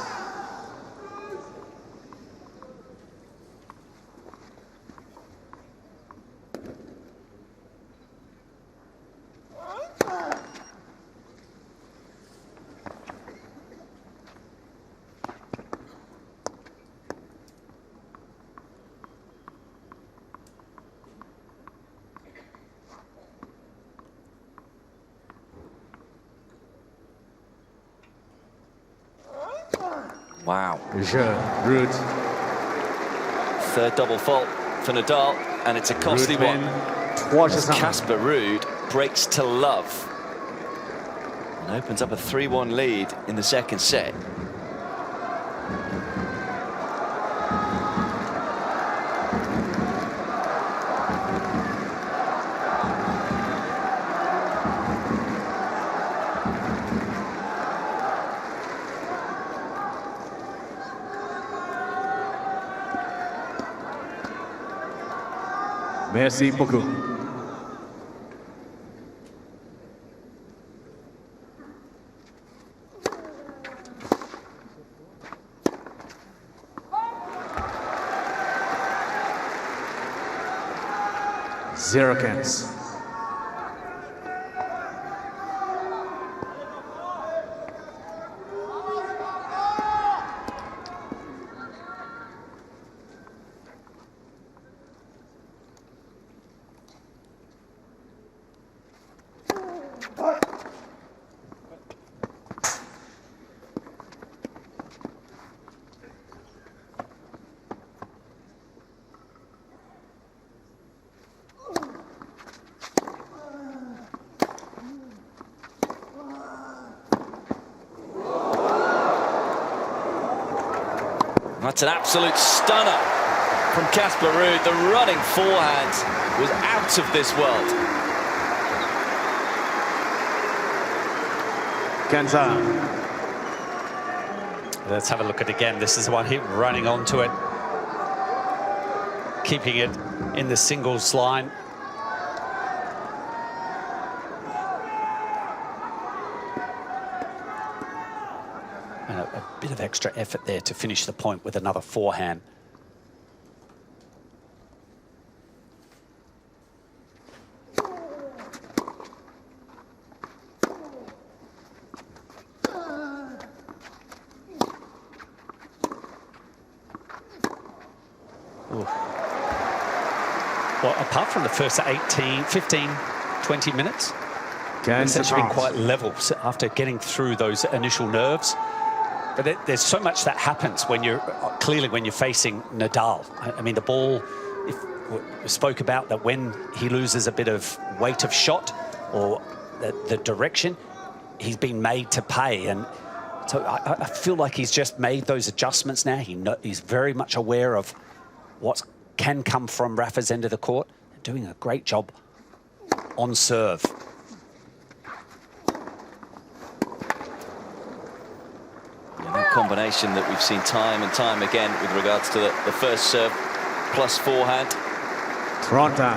Wow. Ruud. 3rd double fault for Nadal, and it's a costly one. As Casper Ruud breaks to love and opens up a 3-1 lead in the 2nd set. Merci beaucoup. Zero cans. That's an absolute stunner from Casper Ruud. The running forehand was out of this world. Kansas. Let's have a look at it again. This is the one here, running onto it, keeping it in the singles line. And a bit of extra effort there to finish the point with another forehand. Well, apart from the first 18, 15, 20 minutes, it's actually been quite level after getting through those initial nerves. But there's so much that happens when you're, clearly when you're facing Nadal. I mean, the ball, we spoke about that when he loses a bit of weight of shot or the direction, he's been made to pay. And so I feel like he's just made those adjustments now. He's very much aware of what can come from Rafa's end of the court, doing a great job on serve. And that combination that we've seen time and time again with regards to the first serve plus forehand. Toronto.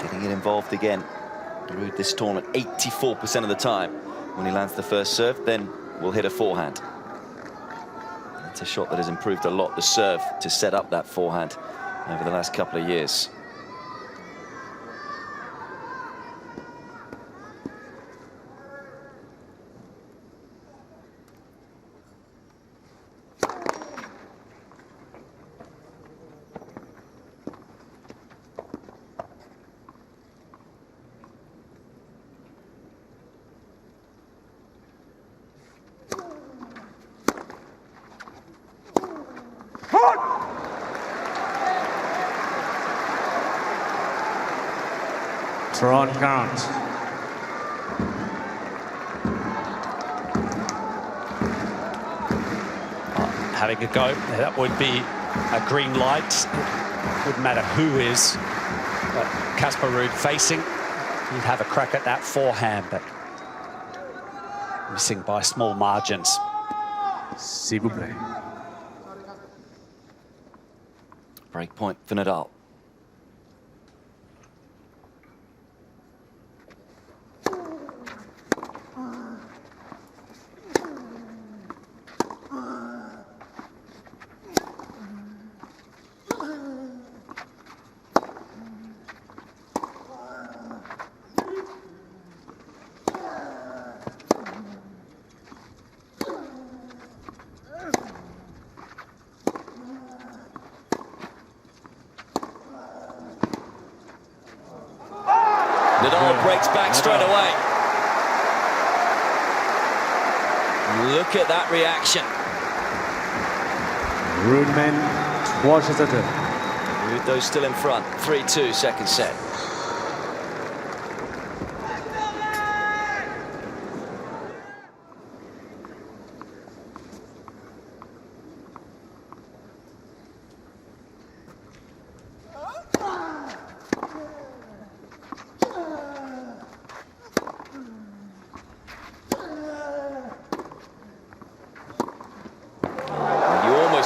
Getting it involved again. Ruud this tournament 84% of the time when he lands the first serve, then we'll hit a forehand. It's a shot that has improved a lot, the serve, to set up that forehand over the last couple of years. Toronto count. Having a go, that would be a green light. It wouldn't matter who is Casper Ruud facing. He'd have a crack at that forehand, but missing by small margins. S'il vous plaît. Break point for Nadal. Nadal breaks back straight away. Look at that reaction. Ruud mène 3-2. Ruud though still in front. 3-2 second set.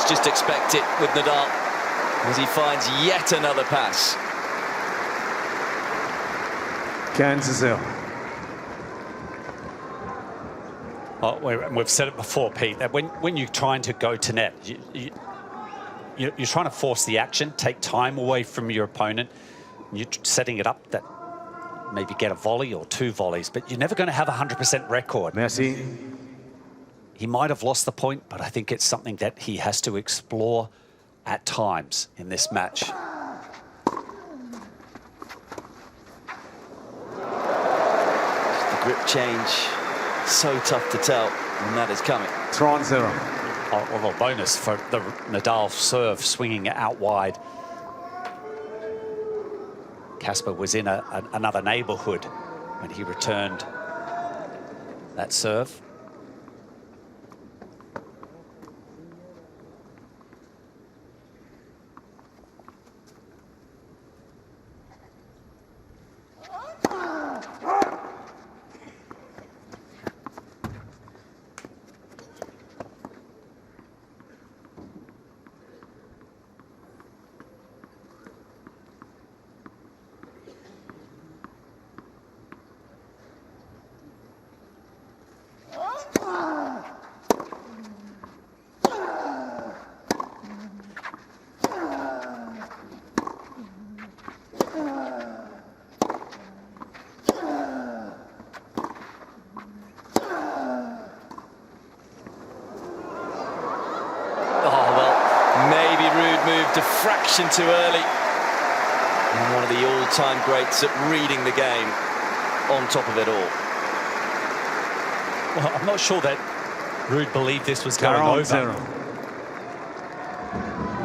Just expect it with Nadal as he finds yet another pass. 15-0. Oh, we've said it before, Pete, that when you're trying to go to net, you're trying to force the action, take time away from your opponent. You're setting it up that maybe get a volley or two volleys, but you're never going to have a 100% record. Merci. He might have lost the point, but I think it's something that he has to explore at times in this match. The grip change, so tough to tell when that is coming. 3-0. Oh, well, bonus for the Nadal serve, swinging it out wide. Casper was in another neighborhood when he returned that serve. possession too early. And one of the all-time greats at reading the game on top of it all. Well, I'm not sure that Ruud believed this was going over.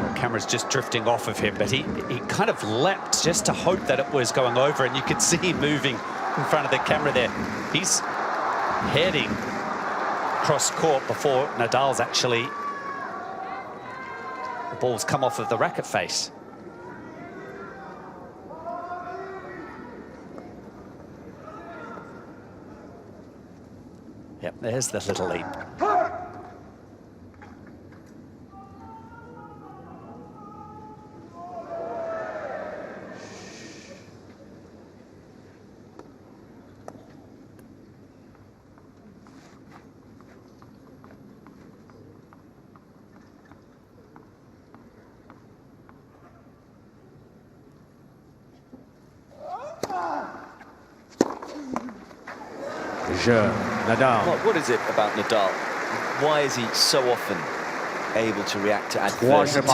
The camera's just drifting off of him, but he kind of leapt just to hope that it was going over, and you could see him moving in front of the camera there. He's heading cross court before Nadal's actually, the ball's come off of the racket face. Yep, there's the little leap. Nadal. What is it about Nadal? Why is he so often able to react to adversity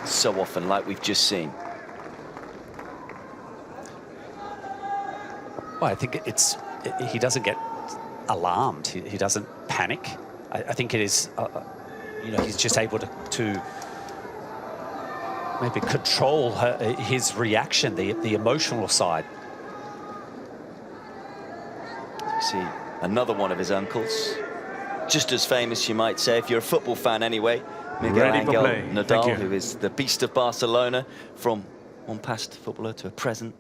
so often, like we've just seen? Well, I think he doesn't get alarmed. He doesn't panic. I think it is, you know, he's just able to maybe control his reaction, the emotional side. You see another one of his uncles, just as famous, you might say, if you're a football fan anyway, Miguel Angel Nadal, who is the beast of Barcelona, from one past footballer to a present.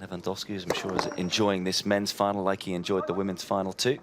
Lewandowski, as I'm sure, is enjoying this men's final like he enjoyed the women's final too.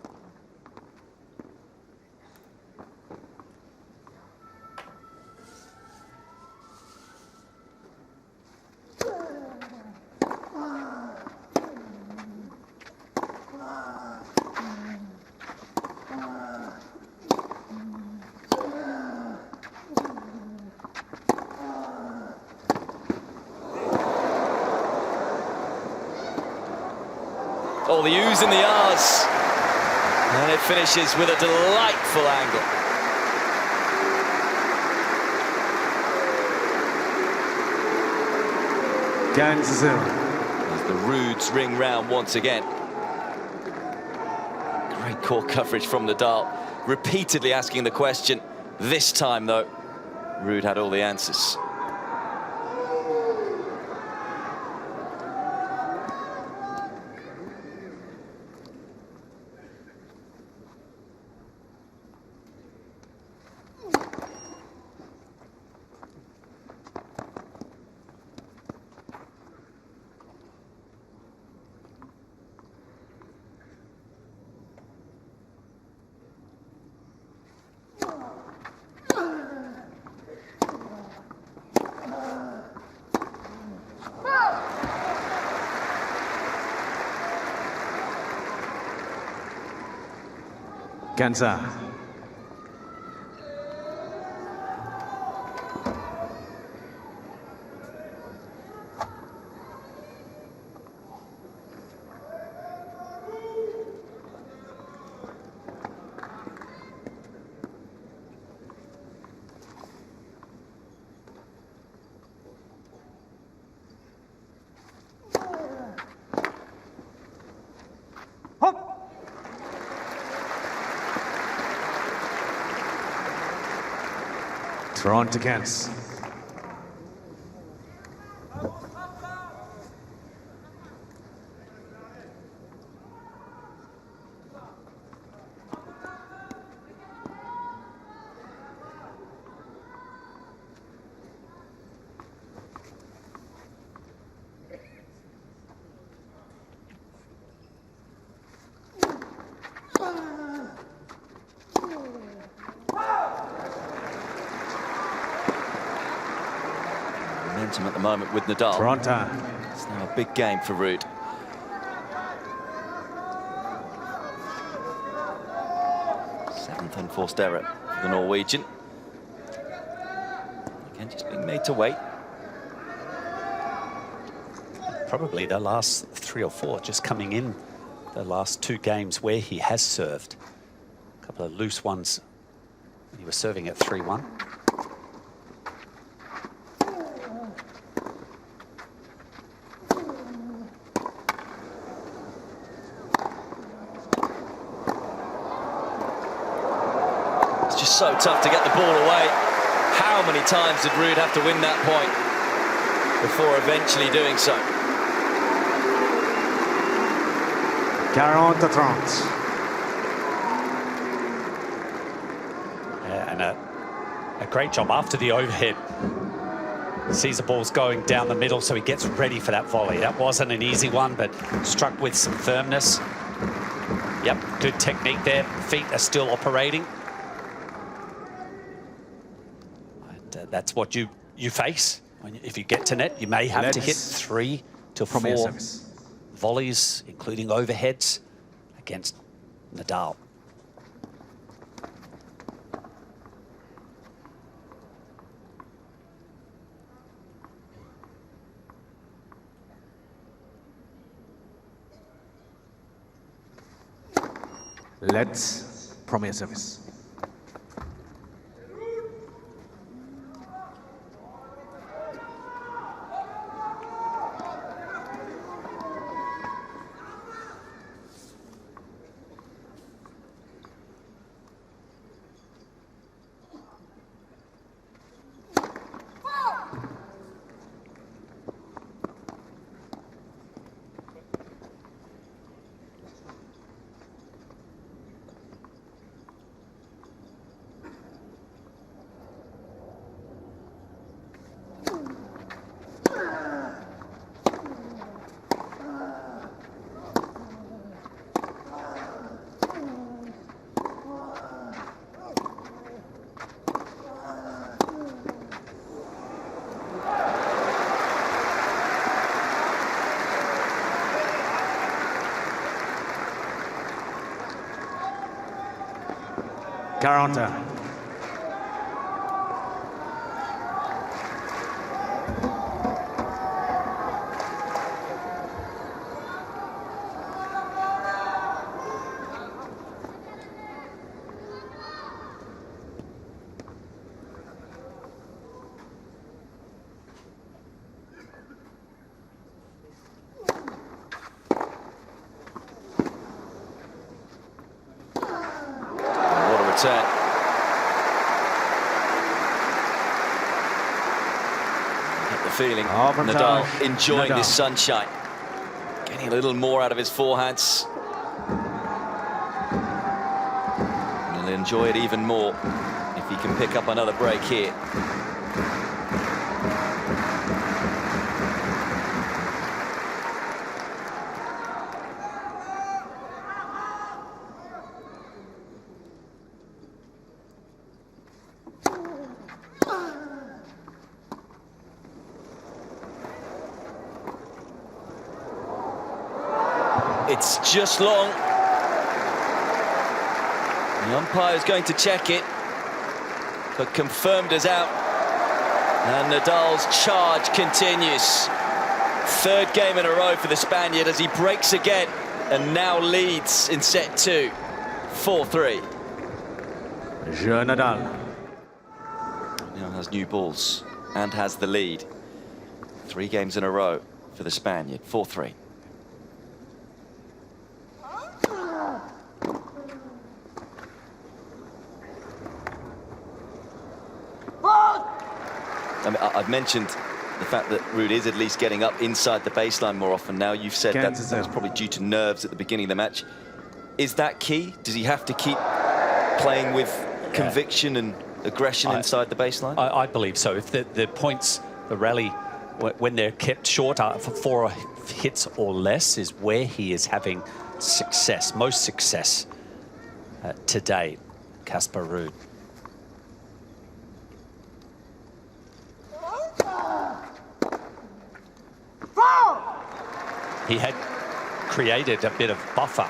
Oh, the U's and the R's. And it finishes with a delightful angle. As the Ruuds ring round once again. Great court coverage from Nadal, repeatedly asking the question. This time, though, Ruud had all the answers. Ganza. Toronto against. Momentum at the moment with Nadal. Toronto. It's now a big game for Ruud. Seventh unforced error for the Norwegian. Again, just being made to wait. Probably the last 3 or 4 just coming in the last 2 games where he has served. A couple of loose ones. He was serving at 3-1. so tough to get the ball away. How many times did Ruud have to win that point before eventually doing so? 40-30. And a great job after the overhead. Sees the ball's going down the middle, so he gets ready for that volley. That wasn't an easy one, but struck with some firmness. Yep, good technique there. Feet are still operating. And, that's what you face. If you get to net, you may have to hit 3 to 4 volleys, including overheads, against Nadal. Let's premier service. Caranta. Get the feeling Nadal enjoying this sunshine, getting a little more out of his forehands. And he'll enjoy it even more if he can pick up another break here. It's just long. The umpire's going to check it, but confirmed as out. And Nadal's charge continues. Third game in a row for the Spaniard as he breaks again and now leads in set 2, 4-3. Nadal now has new balls and has the lead. 3 games in a row for the Spaniard, 4-3. I mean, I've mentioned the fact that Ruud is at least getting up inside the baseline more often now. You've said that was probably due to nerves at the beginning of the match. Is that key? Does he have to keep playing with conviction and aggression inside the baseline? I believe so. If the points, the rally, when they're kept short for 4 hits or less, is where he is having success, most success today, Casper Ruud. He had created a bit of buffer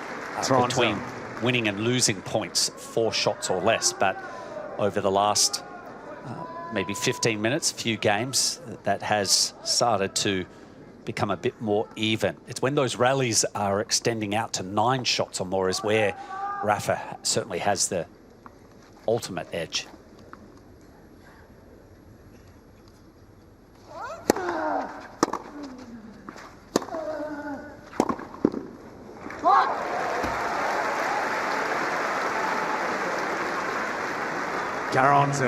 between winning and losing points, 4 shots or less, but over the last maybe 15 minutes, few games, that has started to become a bit more even. It's when those rallies are extending out to 9 shots or more is where Rafa certainly has the ultimate edge. 40.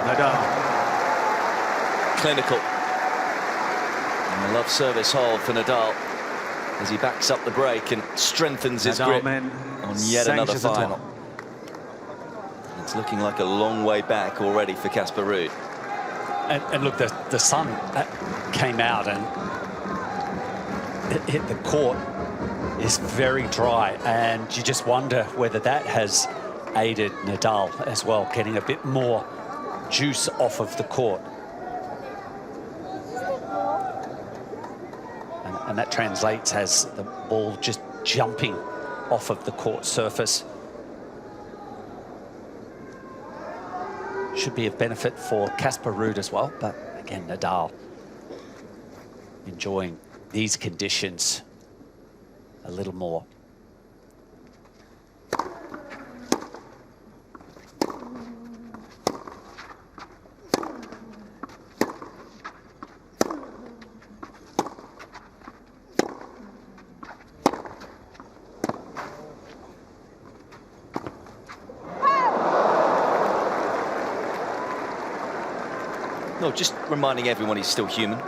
Nadal. Clinical. And a love service hold for Nadal as he backs up the break and strengthens his grip on yet another final. It's looking like a long way back already for Casper Ruud. And look, the sun came out and it hit the court. Is very dry, and you just wonder whether that has aided Nadal as well, getting a bit more juice off of the court. And that translates as the ball just jumping off of the court surface. Should be of benefit for Casper Ruud as well, but again, Nadal enjoying these conditions a little more. No, just reminding everyone he's still human.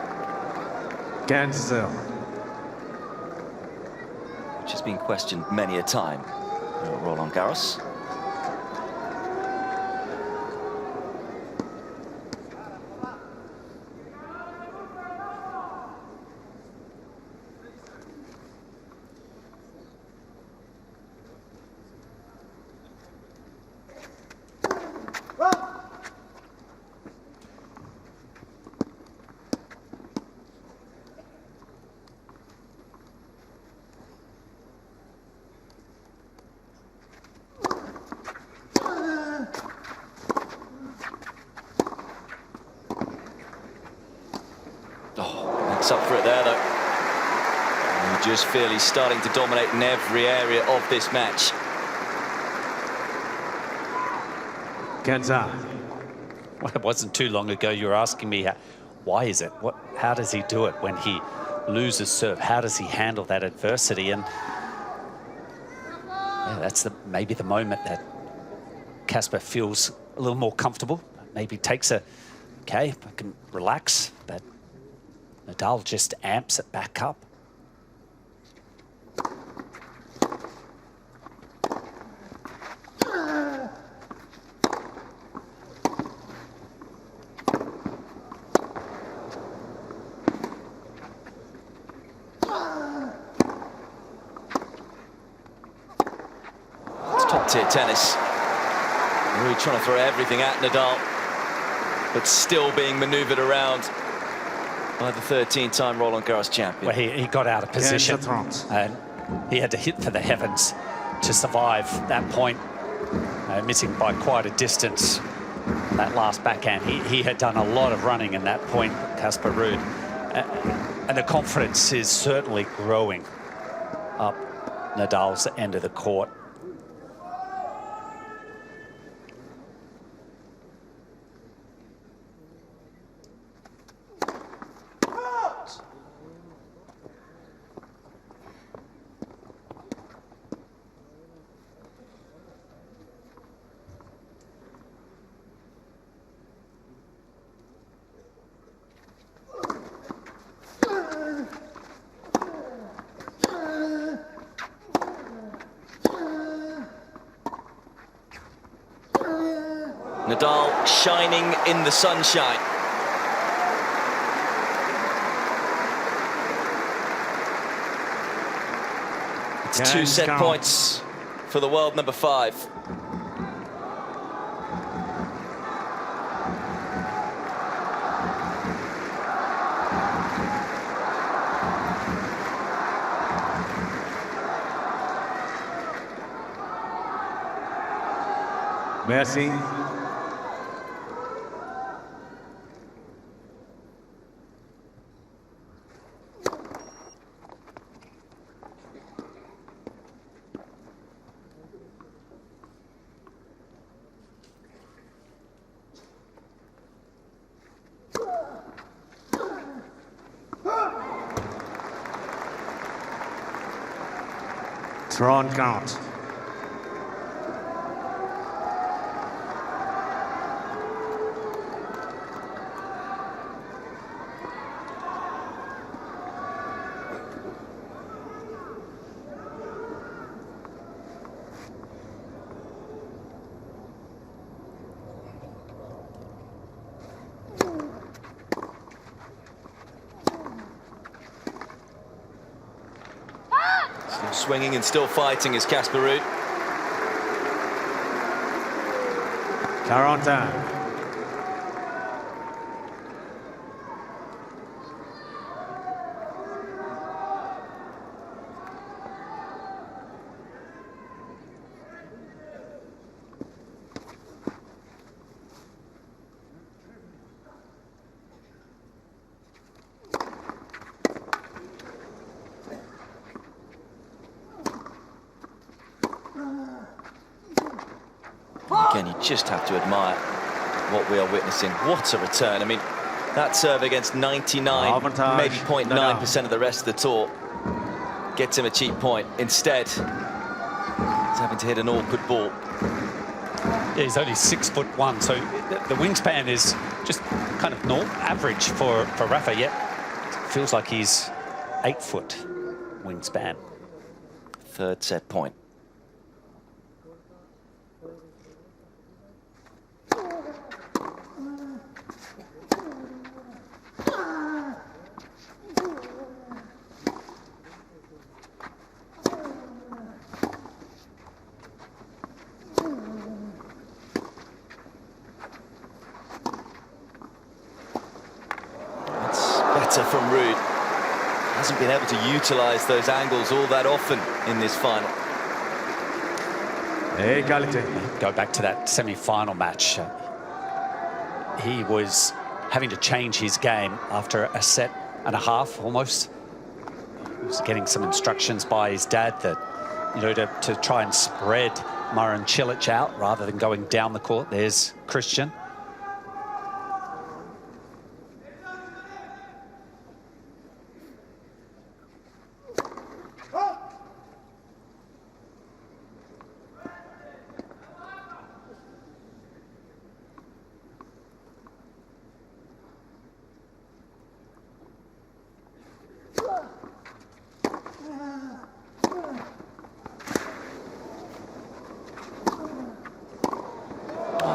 15. Which has been questioned many a time here at Roland-Garros. Up for it there, though. You just feel he's starting to dominate in every area of this match. 15. Well, it wasn't too long ago you were asking me, why is it? How does he do it when he loses serve? How does he handle that adversity? And yeah, that's maybe the moment that Casper feels a little more comfortable. Maybe takes okay, I can relax, but Nadal just amps it back up. It's top-tier tennis. Ruud trying to throw everything at Nadal, but still being manoeuvred around by the 13-time Roland-Garros champion. Well, he got out of position and he had to hit for the heavens to survive that point, missing by quite a distance that last backhand. He had done a lot of running in that point, Casper Ruud, and the confidence is certainly growing up Nadal's end of the court. Nadal shining in the sunshine. It's 2 set points for the world number 5. Merci. 30-40. Still swinging and still fighting is Casper Ruud. 41. Again, you just have to admire what we are witnessing. What a return. I mean, that serve against 99, maybe 0.9% of the rest of the tour gets him a cheap point. Instead, he's having to hit an awkward ball. Yeah, he's only 6'1", so the wingspan is just kind of average for Rafa, yet it feels like he's 8 foot wingspan. Third set point. Better from Ruud. Hasn't been able to utilize those angles all that often in this final. Go back to that semi-final match. He was having to change his game after a set and a half, almost. He was getting some instructions by his dad that, you know, to try and spread Marin Cilic out rather than going down the court. There's Christian.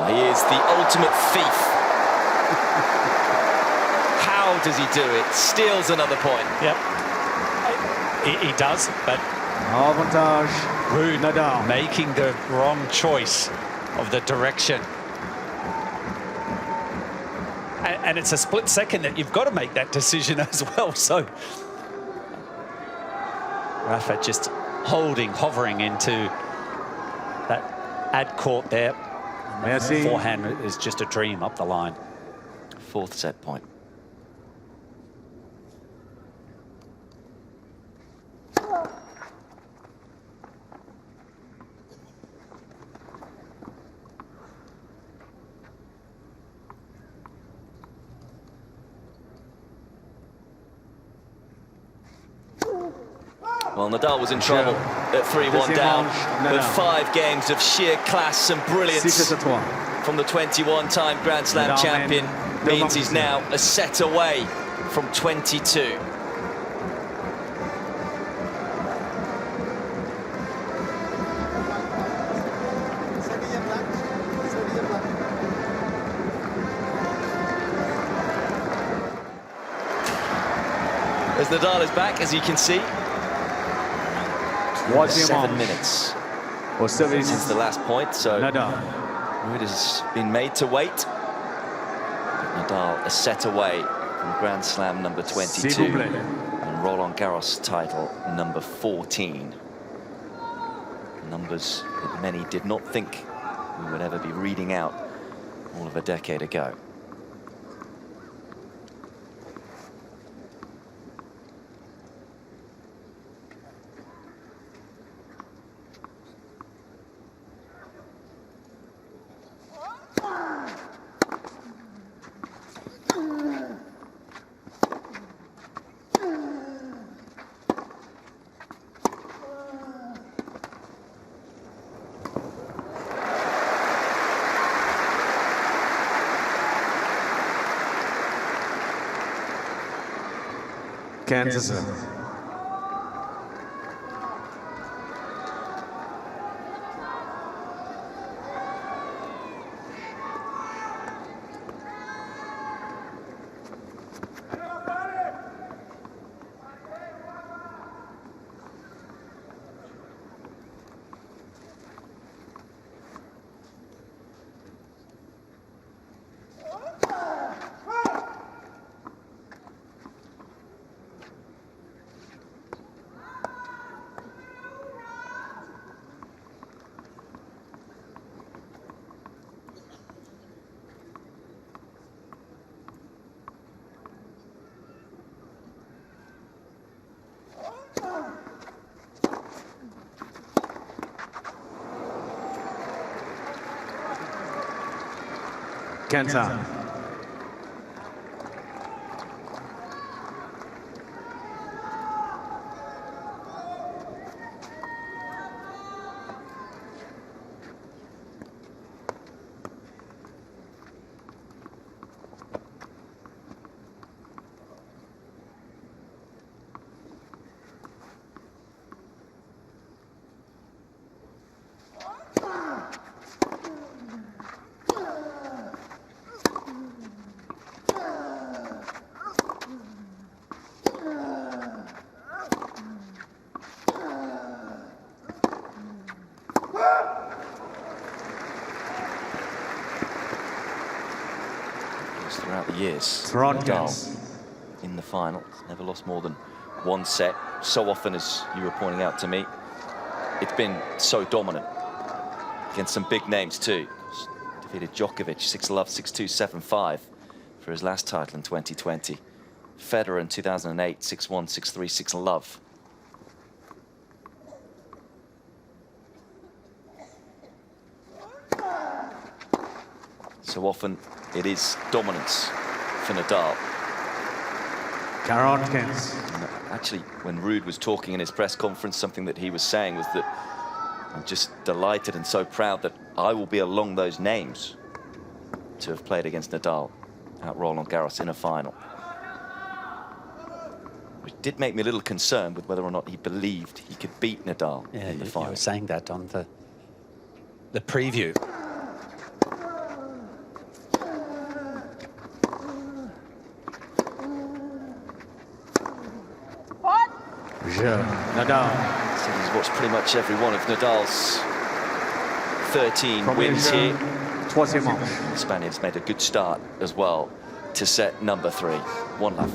He is the ultimate thief. How does he do it? Steals another point. Yep. He does, but Avantage. Ruud Nadal. making the wrong choice of the direction. And it's a split second that you've got to make that decision as well. So Rafa just hovering into that ad court there. And the forehand is just a dream up the line. Fourth set point. Well, Nadal was in trouble at 3-1 down, but 5 games of sheer class and brilliance from the 21-time Grand Slam champion means he's now a set away from 22. As Nadal is back, as you can see, 7 minutes since the last point, so Ruud has been made to wait. Nadal a set away from Grand Slam number 22 and Roland-Garros title number 14. Numbers that many did not think we would ever be reading out all of a decade ago. Kansas. Kenta. Throughout the years, Toronto. Nadal in the final, never lost more than one set. So often, as you were pointing out to me, it's been so dominant against some big names too. Defeated Djokovic 6-love, 6-2, 7-5 for his last title in 2020. Federer in 2008, 6-1, 6-3, 6-love. So often it is dominance for Nadal. Carotkins. Actually, when Ruud was talking in his press conference, something that he was saying was that I'm just delighted and so proud that I will be along those names to have played against Nadal at Roland-Garros in a final. Which did make me a little concerned with whether or not he believed he could beat Nadal in the final. You were saying that on the preview. Nadal. So he's watched pretty much every one of Nadal's 13 wins here. The Spaniards made a good start as well to set number 3. 1-love.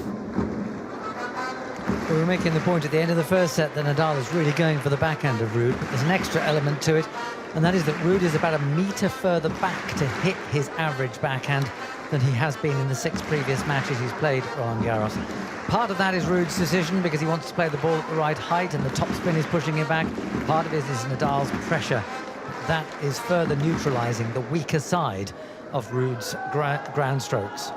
We were making the point at the end of the first set that Nadal is really going for the backhand of Ruud, but there's an extra element to it, and that is that Ruud is about a metre further back to hit his average backhand than he has been in the 6 previous matches he's played at Roland-Garros. Part of that is Ruud's decision because he wants to play the ball at the right height and the topspin is pushing him back. Part of it is Nadal's pressure. That is further neutralising the weaker side of Ruud's ground strokes.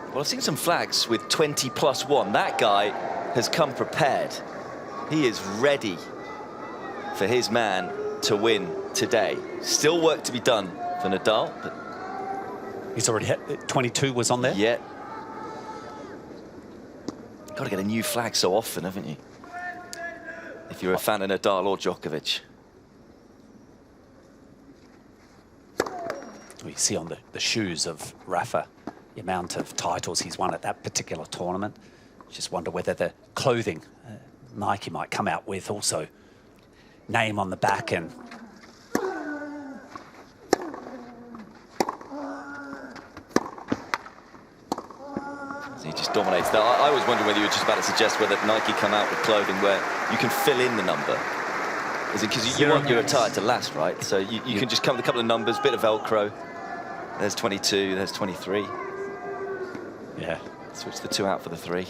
Well, I've seen some flags with 20+1. That guy has come prepared. He is ready for his man to win today. Still work to be done for Nadal, but he's already hit 22 was on there. Yeah. Got to get a new flag so often, haven't you? If you're a fan of Nadal or Djokovic. We see on the shoes of Rafa the amount of titles he's won at that particular tournament. Just wonder whether the clothing Nike might come out with also name on the back and He just dominates that. I was wondering whether you were just about to suggest whether Nike come out with clothing where you can fill in the number. Is it because you want your attire to last, right? So you can just come with a couple of numbers, bit of Velcro. There's 22, there's 23. Yeah. Switch the 2 out for the 3.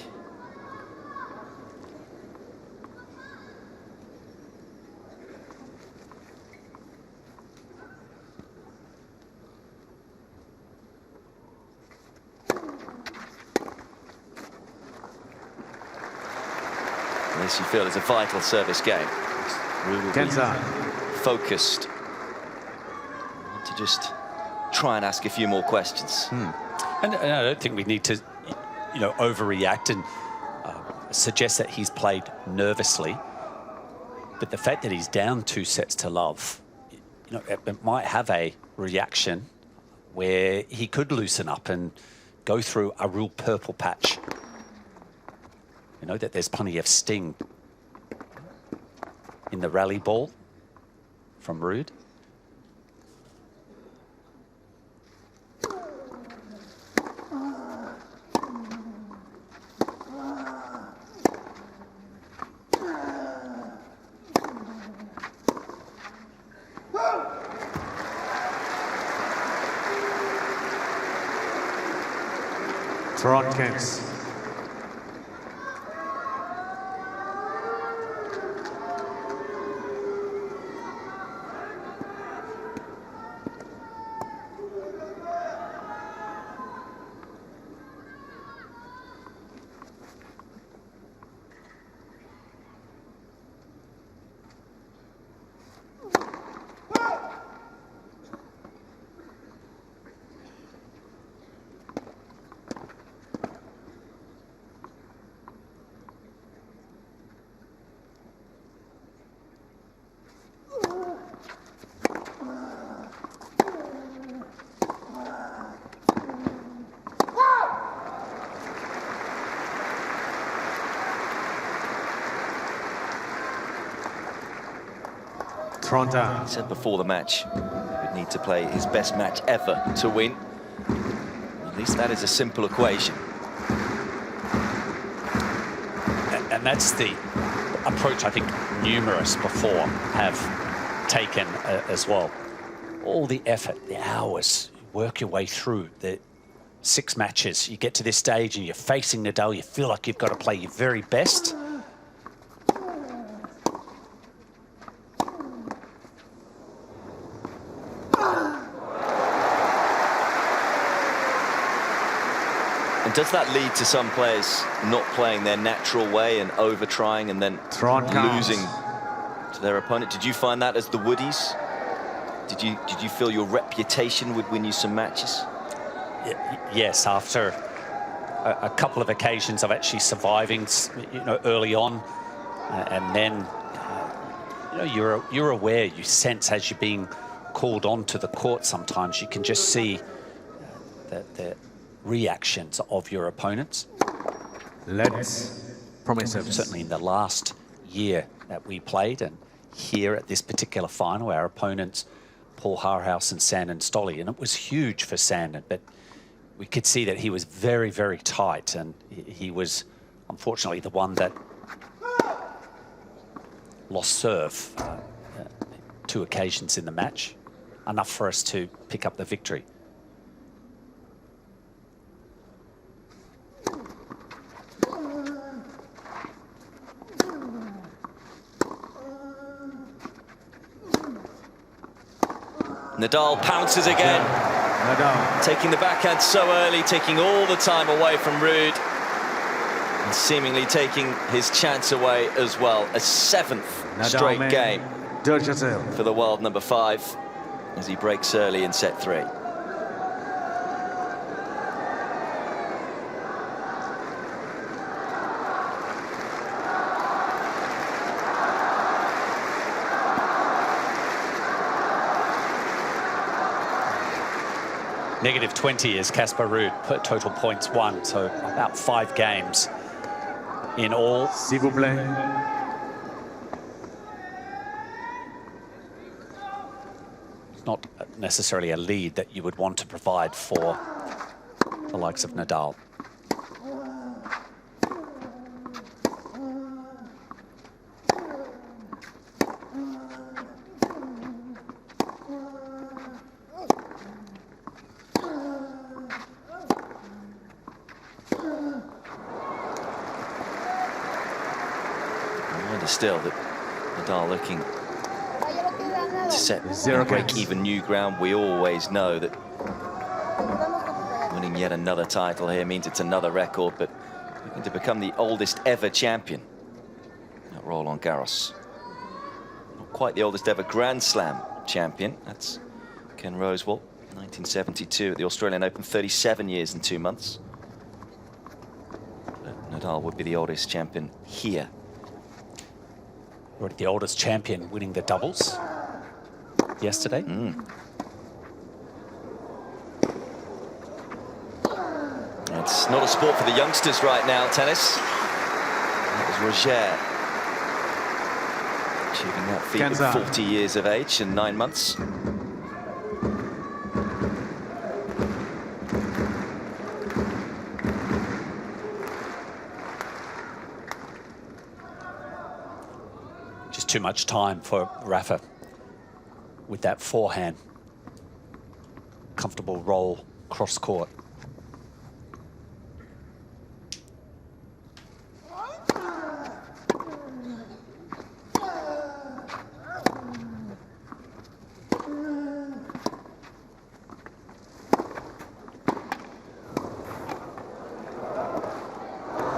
This, you feel, is a vital service game. Ruud will be focused to just try and ask a few more questions. And I don't think we need to, you know, overreact and suggest that he's played nervously. But the fact that he's down 2 sets to love, you know, it might have a reaction where he could loosen up and go through a real purple patch. You know, that there's plenty of sting in the rally ball from Ruud. Toronto Kings. Toronto. He said before the match he would need to play his best match ever to win. At least that is a simple equation. And that's the approach I think numerous before have taken as well. All the effort, the hours, work your way through the 6 matches. You get to this stage and you're facing Nadal, you feel like you've got to play your very best. And does that lead to some players not playing their natural way and over-trying and then losing to their opponent? Did you find that as the Woodies? Did you feel your reputation would win you some matches? Yes, after a couple of occasions of actually surviving, you know, early on, and then you know, you're aware, you sense as you're being called onto the court. Sometimes you can just see the reactions of your opponents. Let's promise certainly in the last year that we played, and here at this particular final, our opponents Paul Harhaus and Sandon Stolly, and it was huge for Sandon, but we could see that he was very, very tight, and he was unfortunately the one that lost serve 2 occasions in the match, enough for us to pick up the victory. Nadal pounces again. Nadal. Taking the backhand so early, taking all the time away from Ruud. And seemingly taking his chance away as well. A 7th straight game for the world number 5 as he breaks early in set 3. -20 is Casper Ruud, total points won, so about 5 games in all. S'il vous plaît. Not necessarily a lead that you would want to provide for the likes of Nadal. Still, that Nadal looking to set and break even new ground. We always know that winning yet another title here means it's another record, but looking to become the oldest ever champion at Roland-Garros. Not quite the oldest ever Grand Slam champion. That's Ken Rosewall, 1972 at the Australian Open, 37 years and 2 months. Nadal would be the oldest champion here. Already the oldest champion winning the doubles yesterday. It's not a sport for the youngsters right now, tennis. That was Roger achieving that feat at 40 years of age and 9 months. Just too much time for Rafa with that forehand. Comfortable roll cross court.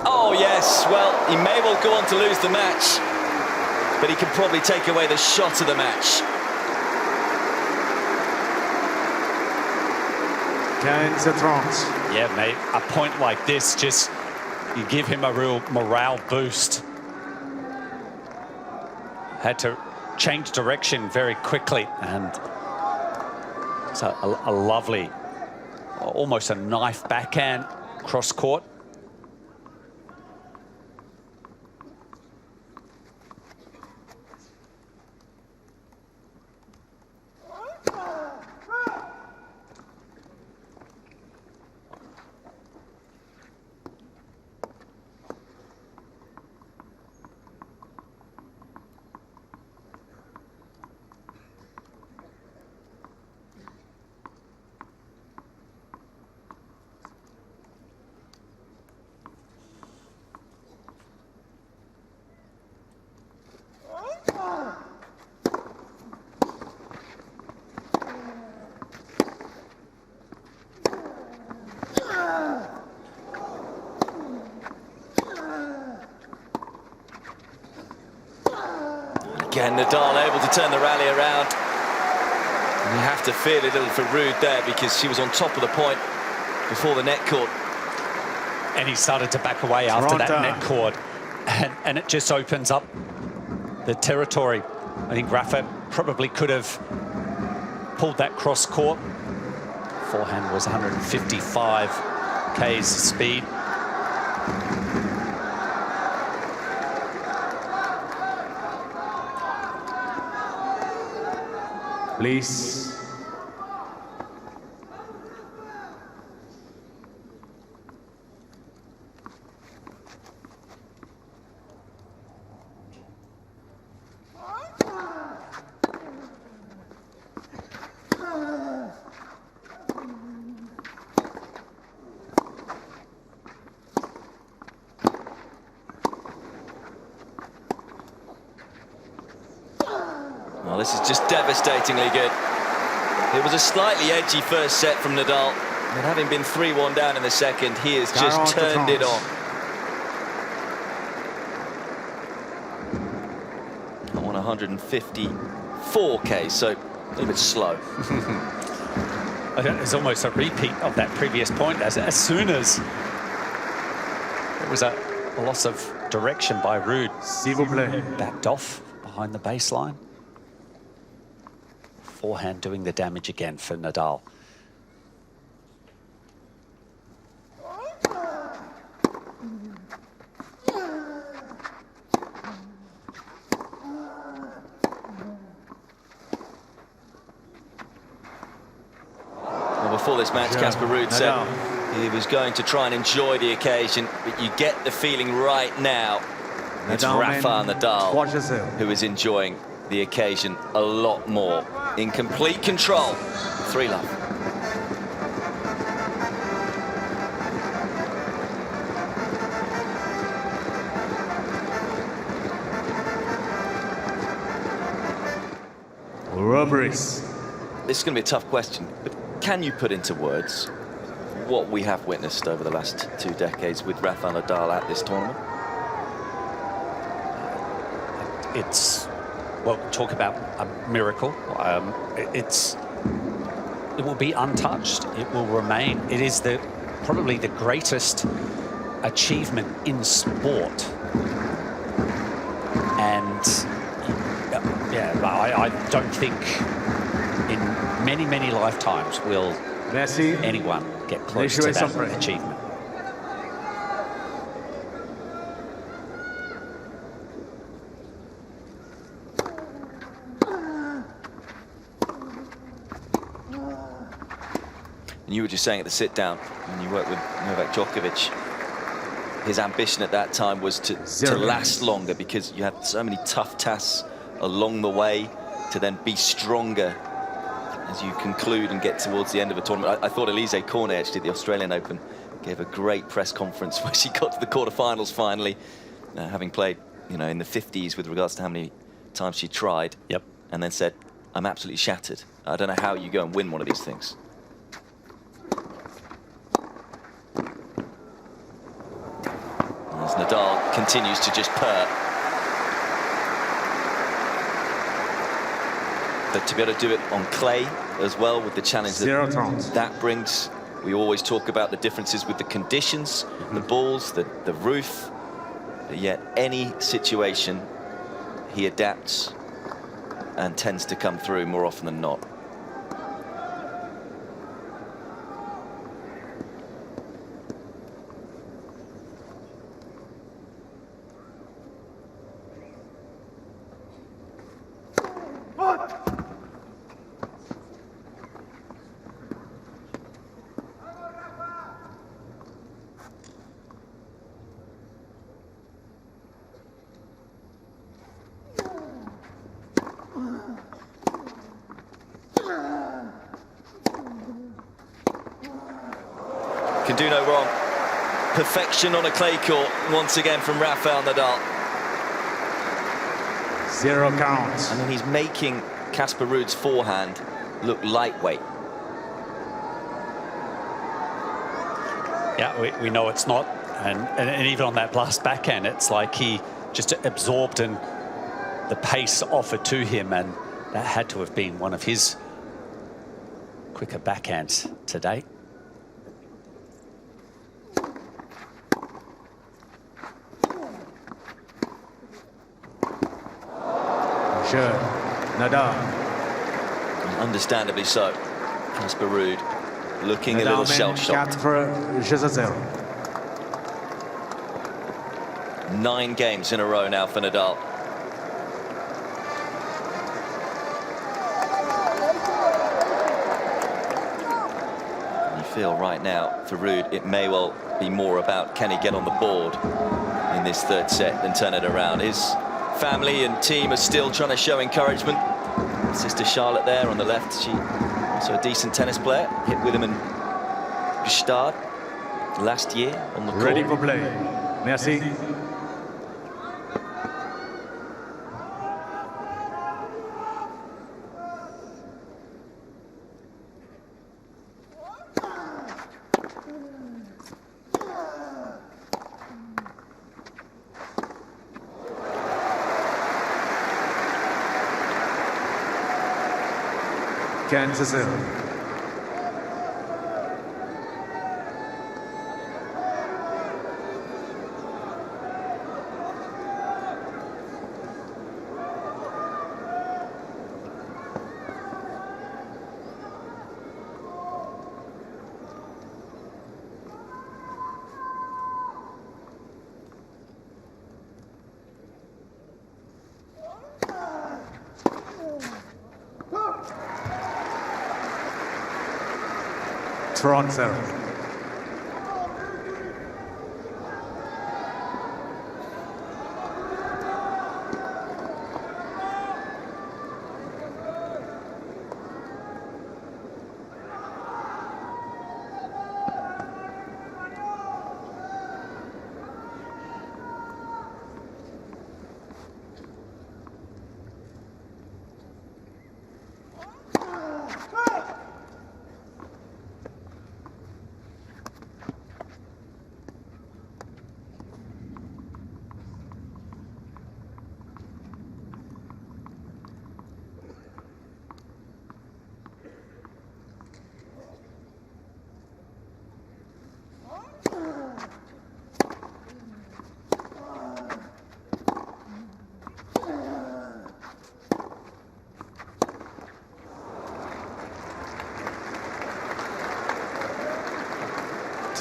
Oh yes, well, he may well go on to lose the match, but he can probably take away the shot of the match. 15-30. Yeah, mate, a point like this, just you give him a real morale boost. Had to change direction very quickly, and it's a lovely, almost a knife backhand cross court. Again, Nadal able to turn the rally around. And you have to feel a little for Ruud there, because she was on top of the point before the net cord. And he started to back away after that net cord. And it just opens up the territory. I think Rafa probably could have pulled that cross court. Forehand was 155 k's speed. Please. Well, this is just devastatingly good. It was a slightly edgy first set from Nadal, and having been 3-1 down in the second, he has just turned it on. On 154k, so a little bit slow. It's almost a repeat of that previous point. As soon as it was a loss of direction by Ruud, S'il vous plaît. backed off behind the baseline. Forehand doing the damage again for Nadal. Well, before this match, Casper Ruud said he was going to try and enjoy the occasion, but you get the feeling right now it's Rafael Nadal who is enjoying the occasion a lot more. In complete control. 3-love. Robberies. This is going to be a tough question, but can you put into words what we have witnessed over the last 2 decades with Rafael Nadal at this tournament? It's, well, talk about a miracle. It's it will be untouched. It will remain. It is probably the greatest achievement in sport. And yeah, I don't think in many, many lifetimes will anyone get close to that achievement. And you were just saying at the sit-down, when you worked with Novak Djokovic, his ambition at that time was to last longer, because you had so many tough tasks along the way to then be stronger as you conclude and get towards the end of a tournament. I thought Elise Cornet, actually, at the Australian Open, gave a great press conference where she got to the quarterfinals finally, having played, you know, in the 50s with regards to how many times she tried. Yep. And then said, I'm absolutely shattered. I don't know how you go and win one of these things. As Nadal continues to just purr. But to be able to do it on clay as well, with the challenge that brings. We always talk about the differences with the conditions, the balls, the roof. But yet any situation, he adapts and tends to come through more often than not. Can do no wrong. Perfection on a clay court once again from Rafael Nadal. 0 count. I mean, he's making Casper Ruud's forehand look lightweight. Yeah, we know it's not. And even on that last backhand, it's like he just absorbed the pace offered to him, and that had to have been one of his quicker backhands to date. Nadal. Understandably so. Casper Ruud looking a little shell-shocked. 9 games in a row now for Nadal. You feel right now for Ruud it may well be more about can he get on the board in this third set than turn it around. His family and team are still trying to show encouragement. Sister Charlotte there on the left, she also a decent tennis player, hit with him in Gstaad last year on the court. Ready for play. Merci. Kansas. Toronto.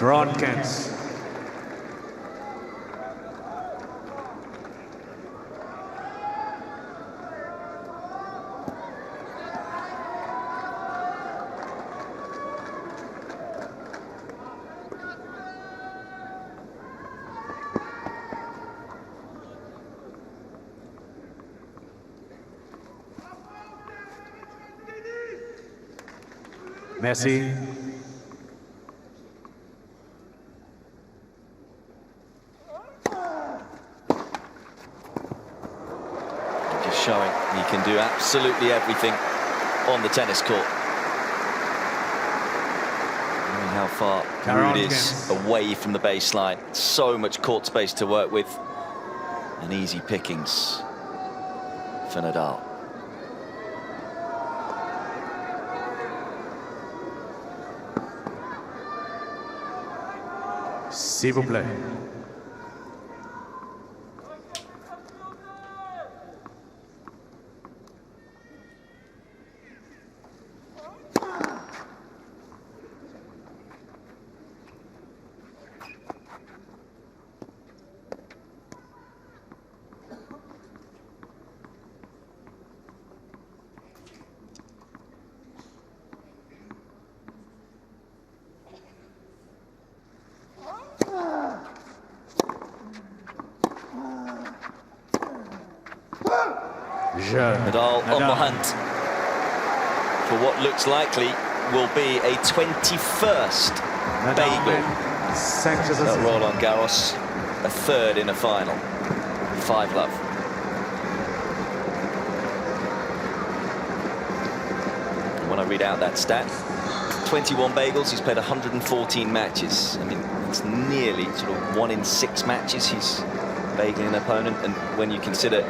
Trondkens. Messi. Just showing he can do absolutely everything on the tennis court. Knowing how far Ruud is away from the baseline. So much court space to work with. And easy pickings for Nadal. S'il vous plaît. Nadal on the hunt for what looks likely will be a 21st bagel at Roland-Garros, a third in a final. 5-love. When I read out that stat, 21 bagels, he's played 114 matches. I mean, it's nearly sort of 1 in 6 matches he's bagling an opponent, and when you consider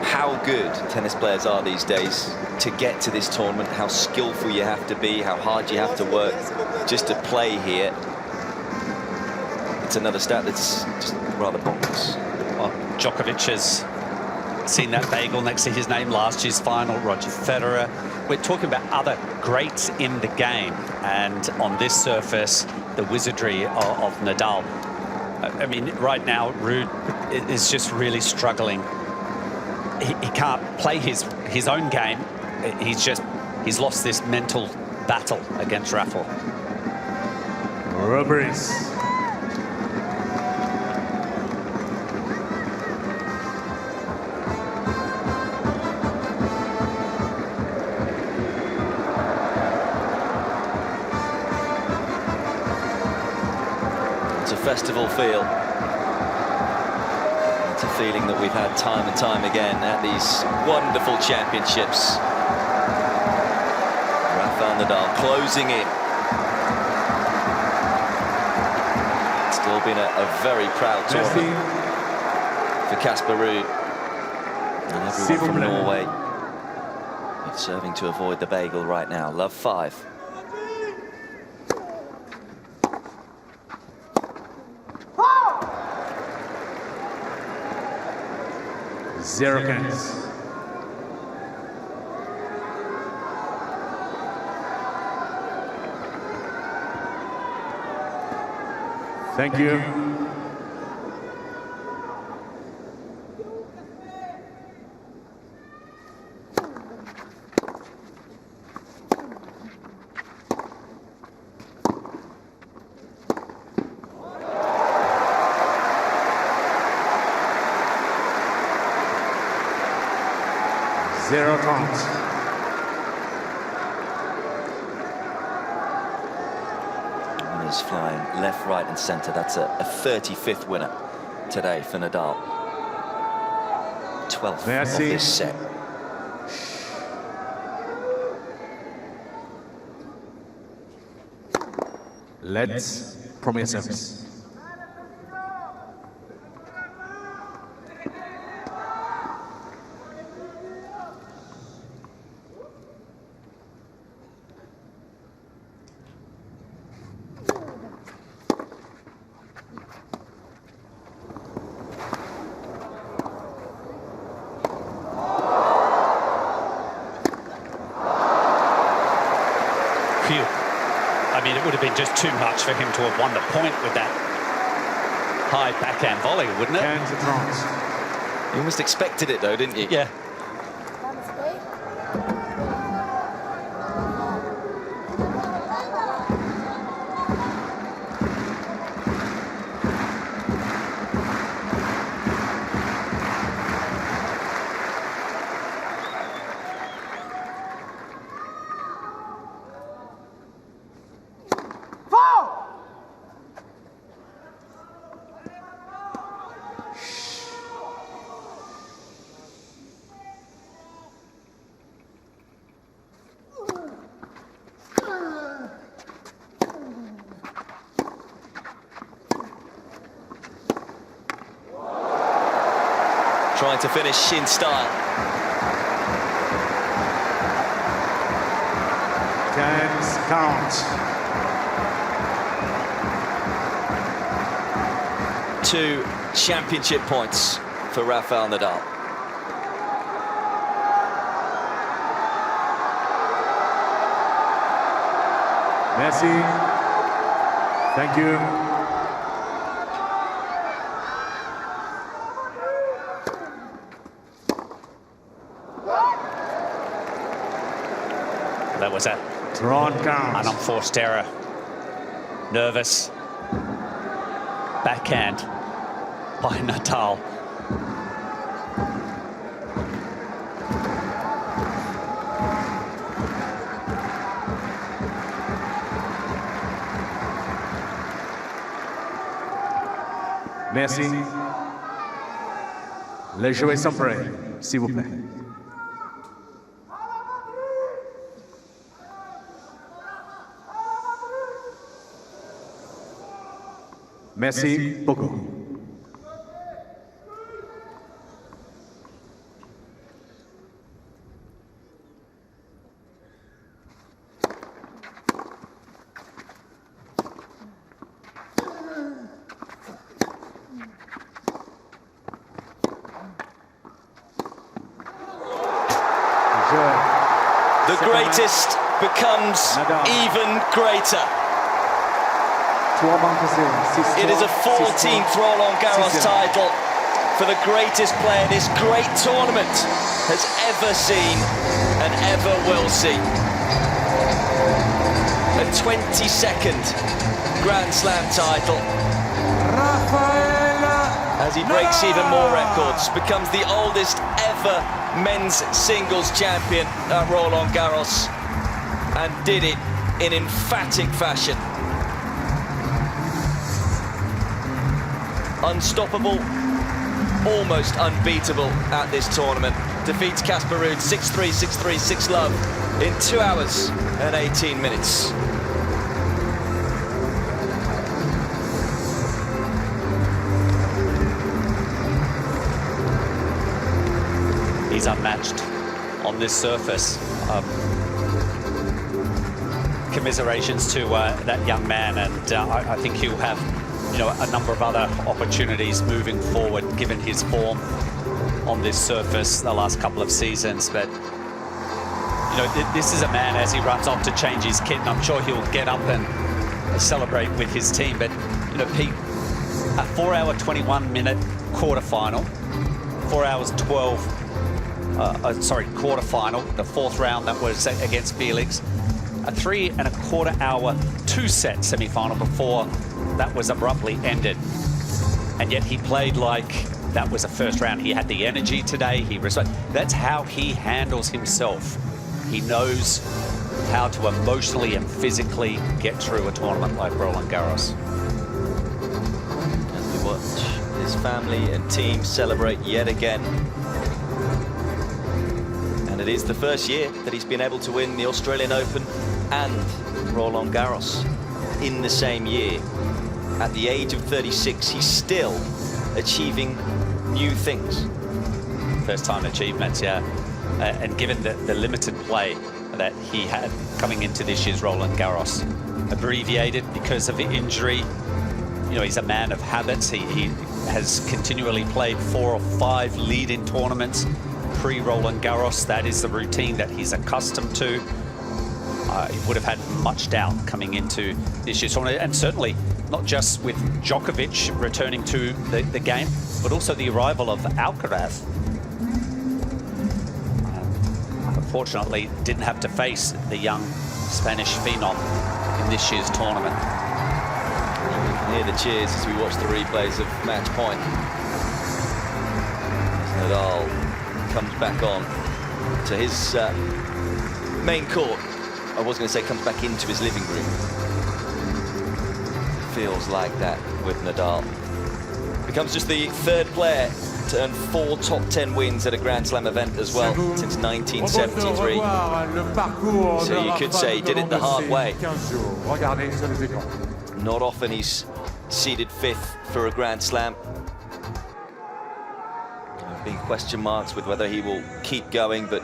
how good tennis players are these days to get to this tournament, how skillful you have to be, how hard you have to work just to play here. It's another stat that's just rather bonkers. Well, Djokovic has seen that bagel next to his name last year's final, Roger Federer. We're talking about other greats in the game, and on this surface, the wizardry of Nadal. I mean, right now, Ruud is just really struggling. He can't play his own game. He's lost this mental battle against Rafael. Robberies. It's a festival feel. It's a feeling that we've had time and time again at these wonderful championships. Rafael Nadal closing in. It's still been a very proud tournament for Casper Ruud and everyone from Norway. It's serving to avoid the bagel right now. Love 5. Zero cans. Thank you. Zero counts. Winners flying left, right, and centre. That's a 35th winner today for Nadal. 12th of this set. Let's premier service. I mean, it would have been just too much for him to have won the point with that high backhand volley, wouldn't it? 15-30. You almost expected it, though, didn't you? Yeah. Trying to finish in style. 10-40. 2 championship points for Rafael Nadal. Merci. Thank you. That was an unforced error. Nervous. Backhand by Nadal. Merci. Les joueurs sont prêts, s'il vous plaît. Merci beaucoup. The greatest becomes even greater. It is a 14th Roland-Garros title for the greatest player this great tournament has ever seen and ever will see. A 22nd Grand Slam title. As he breaks even more records, becomes the oldest ever men's singles champion at Roland-Garros, and did it in emphatic fashion. Unstoppable, almost unbeatable at this tournament. Defeats Casper Ruud 6-3, 6-3, 6-love in 2 hours and 18 minutes. He's unmatched on this surface. Commiserations to that young man, and I think he'll have, you know, a number of other opportunities moving forward, given his form on this surface the last couple of seasons. But you know, this is a man, as he runs off to change his kit, and I'm sure he'll get up and celebrate with his team. But you know, Pete, a 4-hour 21-minute quarterfinal, 4 hours 12. Quarterfinal, the 4th round that was against Felix, a 3¼ hour 2-set semi-final before that was abruptly ended. And yet he played like that was a first round. He had the energy today. That's how he handles himself. He knows how to emotionally and physically get through a tournament like Roland-Garros. As we watch his family and team celebrate yet again. And it is the first year that he's been able to win the Australian Open and Roland-Garros in the same year. At the age of 36, he's still achieving new things. First-time achievements, yeah. And given the limited play that he had coming into this year's Roland-Garros, abbreviated because of the injury, you know, he's a man of habits. He has continually played 4 or 5 lead-in tournaments pre-Roland-Garros. That is the routine that he's accustomed to. he would have had much doubt coming into this year's tournament, and certainly not just with Djokovic returning to the game, but also the arrival of Alcaraz. Unfortunately, didn't have to face the young Spanish phenom in this year's tournament. You can hear the cheers as we watch the replays of match point. As Nadal comes back on to his main court. I was going to say comes back into his living room. Feels like that with Nadal. Becomes just the third player to earn 4 top 10 wins at a Grand Slam event as well since 1973. So you could say he did it the hard way. Not often he's seeded 5th for a Grand Slam. There have been question marks with whether he will keep going, but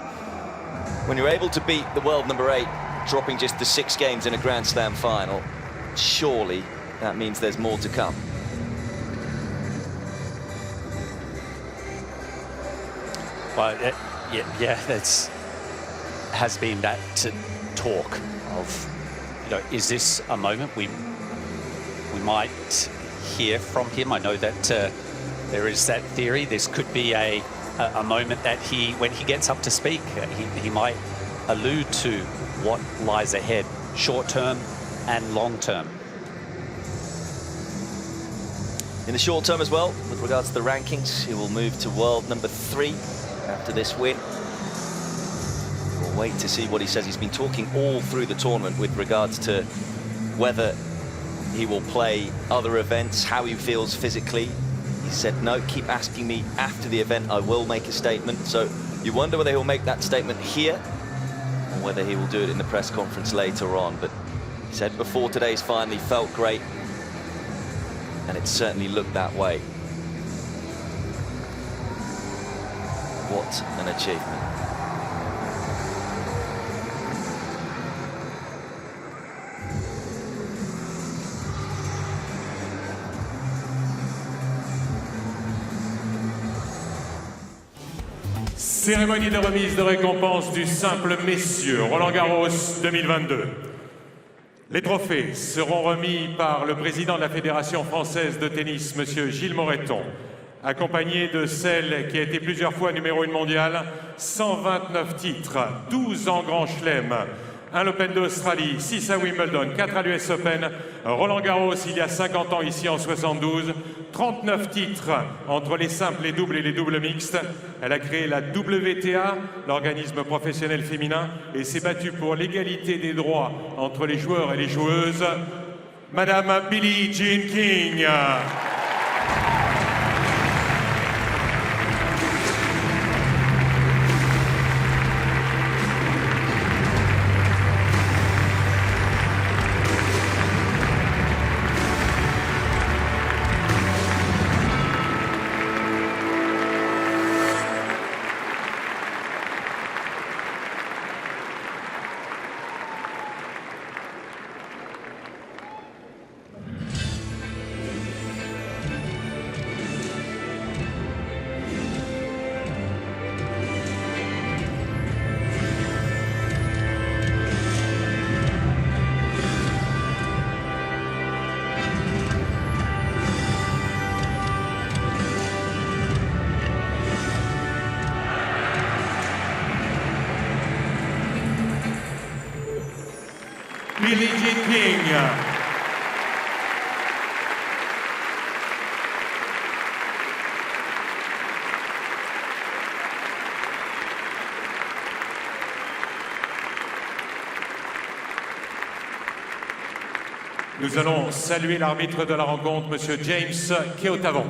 when you're able to beat the world number 8, dropping just the 6 games in a Grand Slam final, surely that means there's more to come. Well, yeah, that's has been that talk of, you know, is this a moment we might hear from him? I know that there is that theory. This could be a moment that when he gets up to speak, he might allude to what lies ahead, short term and long term. In the short term as well, with regards to the rankings, he will move to world number 3 after this win. We'll wait to see what he says. He's been talking all through the tournament with regards to whether he will play other events, how he feels physically. He said, no, keep asking me after the event, I will make a statement. So you wonder whether he'll make that statement here or whether he will do it in the press conference later on. But he said before today's final, he felt great, and it certainly looked that way. What an achievement. Cérémonie de remise de récompense du simple messieurs Roland-Garros 2022. Les trophées seront remis par le président de la Fédération française de tennis, monsieur Gilles Moreton, accompagné de celle qui a été plusieurs fois numéro 1 mondiale, 129 titres, 12 en Grand Chelem, 1 à l'Open d'Australie, 6 à Wimbledon, 4 à l'US Open, Roland-Garros il y a 50 ans ici en 72, 39 titres entre les simples, les doubles et les doubles mixtes. Elle a créé la WTA, l'organisme professionnel féminin, et s'est battue pour l'égalité des droits entre les joueurs et les joueuses. Madame Billie Jean King. Billie Jean King. Nous allons saluer l'arbitre de la rencontre, monsieur James Keotavong.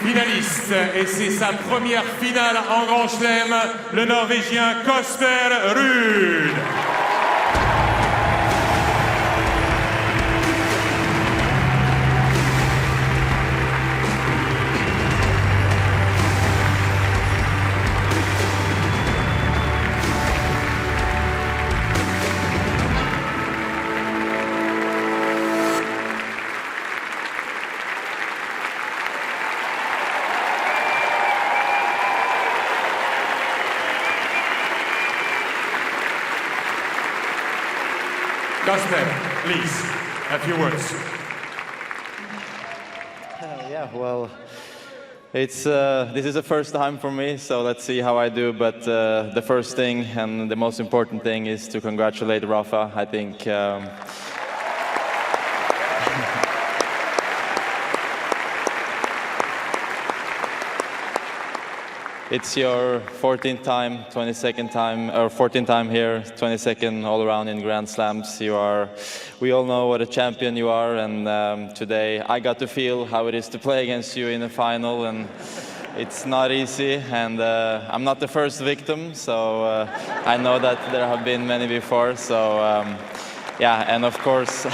Finaliste, et c'est sa première finale en Grand Chelem, le Norvégien Casper Ruud. Casper, please, a few words. Yeah, well, this is the first time for me, so let's see how I do. But the first thing and the most important thing is to congratulate Rafa. I think it's your 14th time, 22nd time, or 14th time here, 22nd all around in Grand Slams. We all know what a champion you are, and today I got to feel how it is to play against you in the final, and it's not easy, and I'm not the first victim, so I know that there have been many before, so yeah, and of course,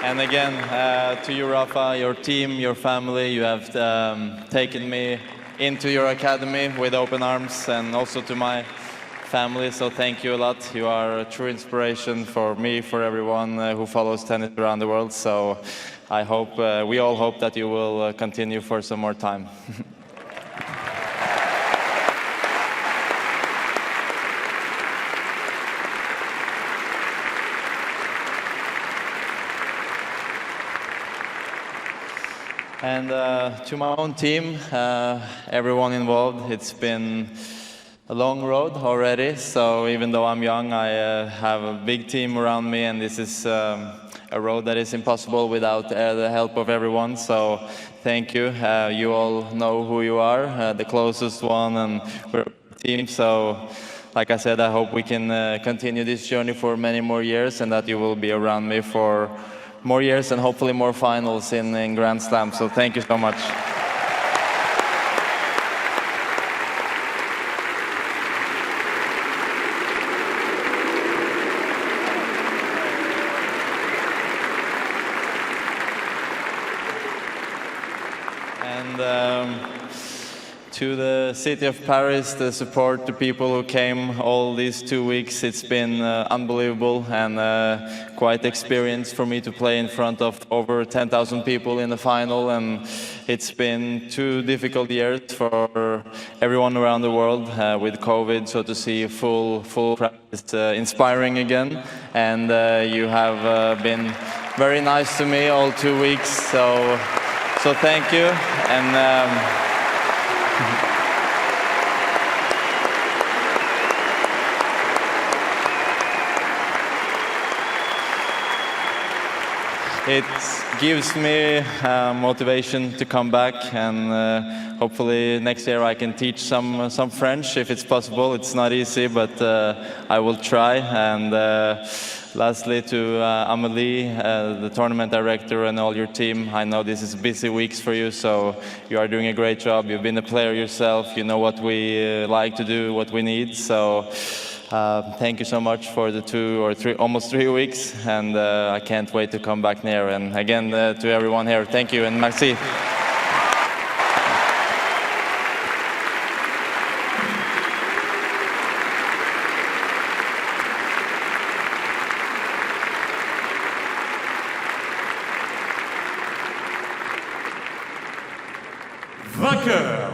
and again, to you, Rafa, your team, your family, you have taken me into your academy with open arms, and also to my family, so thank you a lot. You are a true inspiration for me, for everyone who follows tennis around the world, so I hope, we all hope that you will continue for some more time. And to my own team, everyone involved, it's been a long road already, so even though I'm young, I have a big team around me, and this is a road that is impossible without the help of everyone, so thank you. You all know who you are, the closest one, and we're a team, so like I said, I hope we can continue this journey for many more years, and that you will be around me for more years and hopefully more finals in Grand Slam. So thank you so much. And to the city of Paris, the support, the people who came all these 2 weeks, it's been unbelievable and quite experience for me to play in front of over 10,000 people in the final, and it's been 2 difficult years for everyone around the world with COVID, so to see a full crowd is inspiring again, and you have been very nice to me all 2 weeks, so thank you. And it gives me motivation to come back, and hopefully next year I can teach some French if it's possible. It's not easy, but I will try. And lastly, to Amélie, the tournament director, and all your team, I know this is busy weeks for you, so you are doing a great job. You've been a player yourself, you know what we like to do, what we need, so thank you so much for the 2 or 3, almost 3 weeks, and I can't wait to come back here. And again, to everyone here, thank you and merci. Vainqueur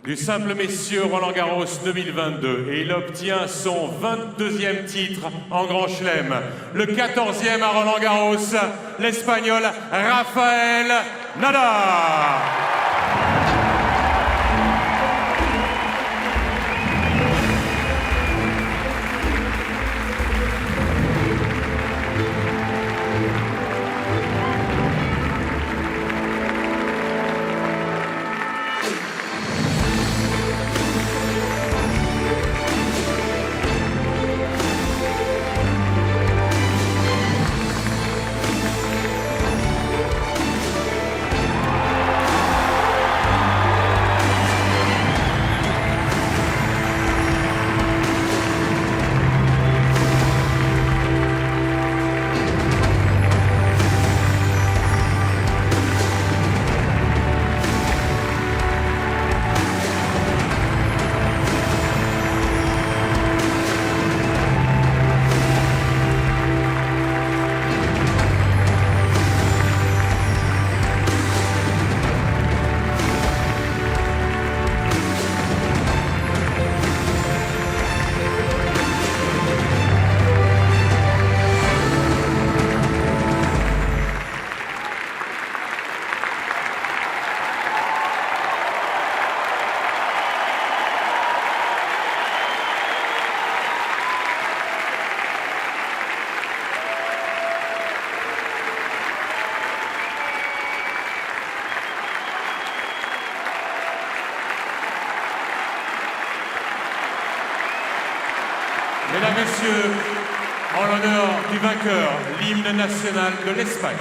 du simple messieurs Roland-Garros 2022, et il obtient son 22e titre en Grand Chelem, le 14e à Roland-Garros, l'Espagnol Rafael Nadal. Mesdames, Messieurs, en l'honneur du vainqueur, l'hymne national de l'Espagne.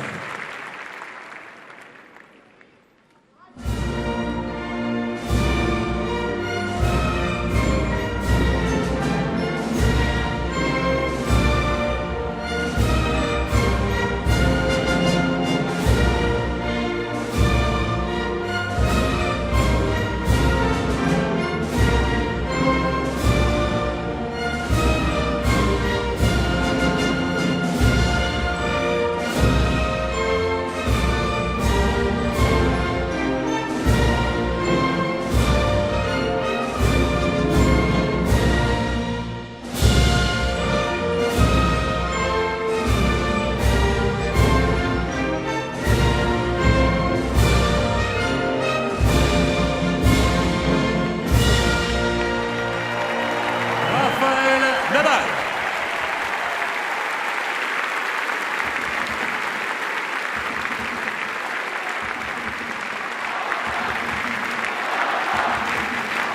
Rafael Nadal.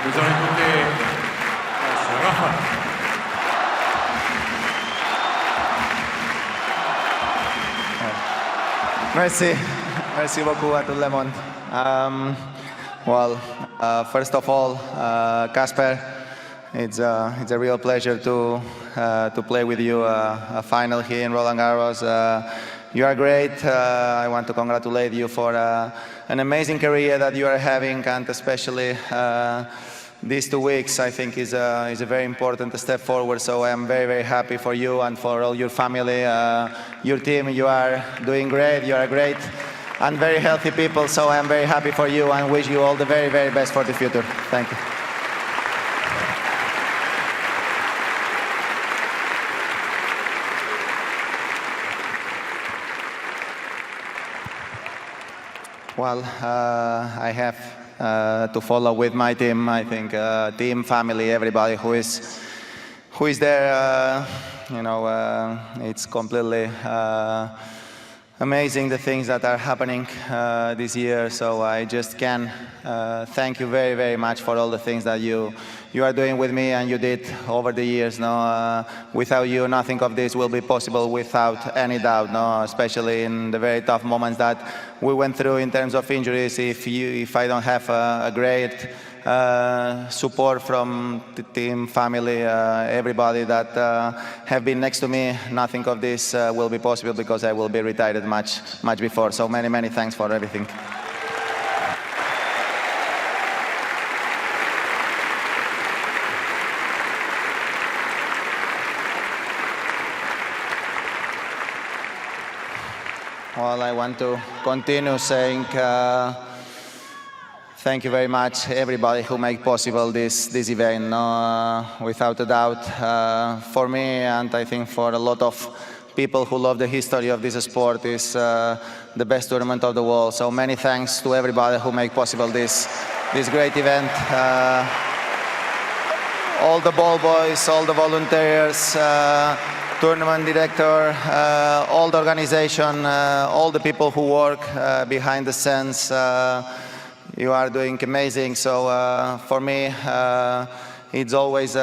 Nous allons écouter Rafael. Merci beaucoup à tout le monde. Well, first of all, Casper, it's a real pleasure to play with you a final here in Roland-Garros. You are great. I want to congratulate you for an amazing career that you are having, and especially these 2 weeks, I think, is a very important step forward. So I am very, very happy for you and for all your family, your team. You are doing great. You are great and very healthy people. So I am very happy for you and wish you all the very, very best for the future. Thank you. Well, I have to follow with my team. I think team, family, everybody who is there. It's completely amazing the things that are happening this year. So I just can thank you very, very much for all the things that you are doing with me and you did over the years. No, without you, nothing of this will be possible, without any doubt. No, especially in the very tough moments that we went through in terms of injuries. If I don't have a great support from the team, family, everybody that have been next to me, nothing of this will be possible, because I will be retired much before. So many, many thanks for everything. Well, I want to continue saying thank you very much, everybody who make possible this event. Without a doubt, for me, and I think for a lot of people who love the history of this sport, is the best tournament of the world. So many thanks to everybody who make possible this great event. All the ball boys, all the volunteers, tournament director, all the organization, all the people who work behind the scenes. You are doing amazing. So for me, it's always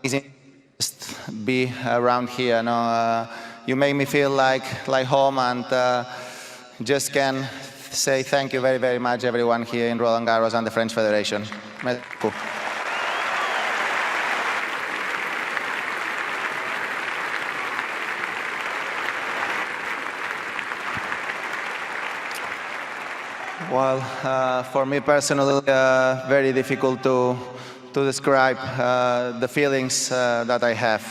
easy to be around here. You make me feel like home, and just can say thank you very, very much, everyone here in Roland-Garros and the French Federation. Merci beaucoup. Well, for me personally, very difficult to describe the feelings that I have.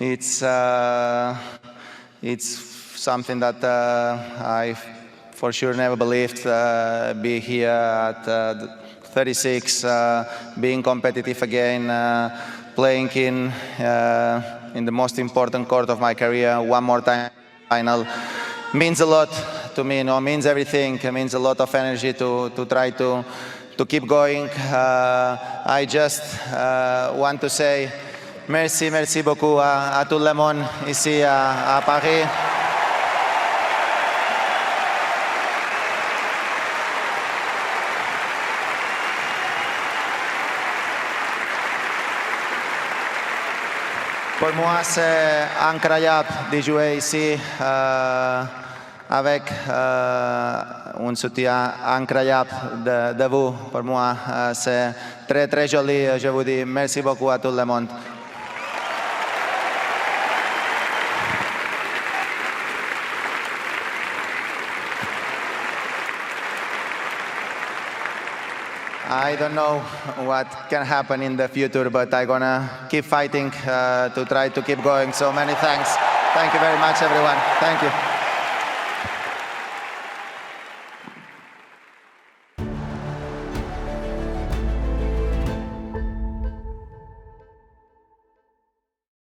It's something that I for sure never believed. Be here at 36, being competitive again, playing in the most important court of my career one more time, final, means a lot to me. Means everything. It means a lot of energy to try to keep going. I just want to say merci beaucoup à tout le monde ici à Paris. Pour moi, c'est incroyable de jouer ici avec un soutien incroyable de vous. Pour moi, c'est très très joli. Je vous dis merci beaucoup à tout le monde. I don't know what can happen in the future, but I'm gonna keep fighting to try to keep going. So many thanks. Thank you very much, everyone. Thank you.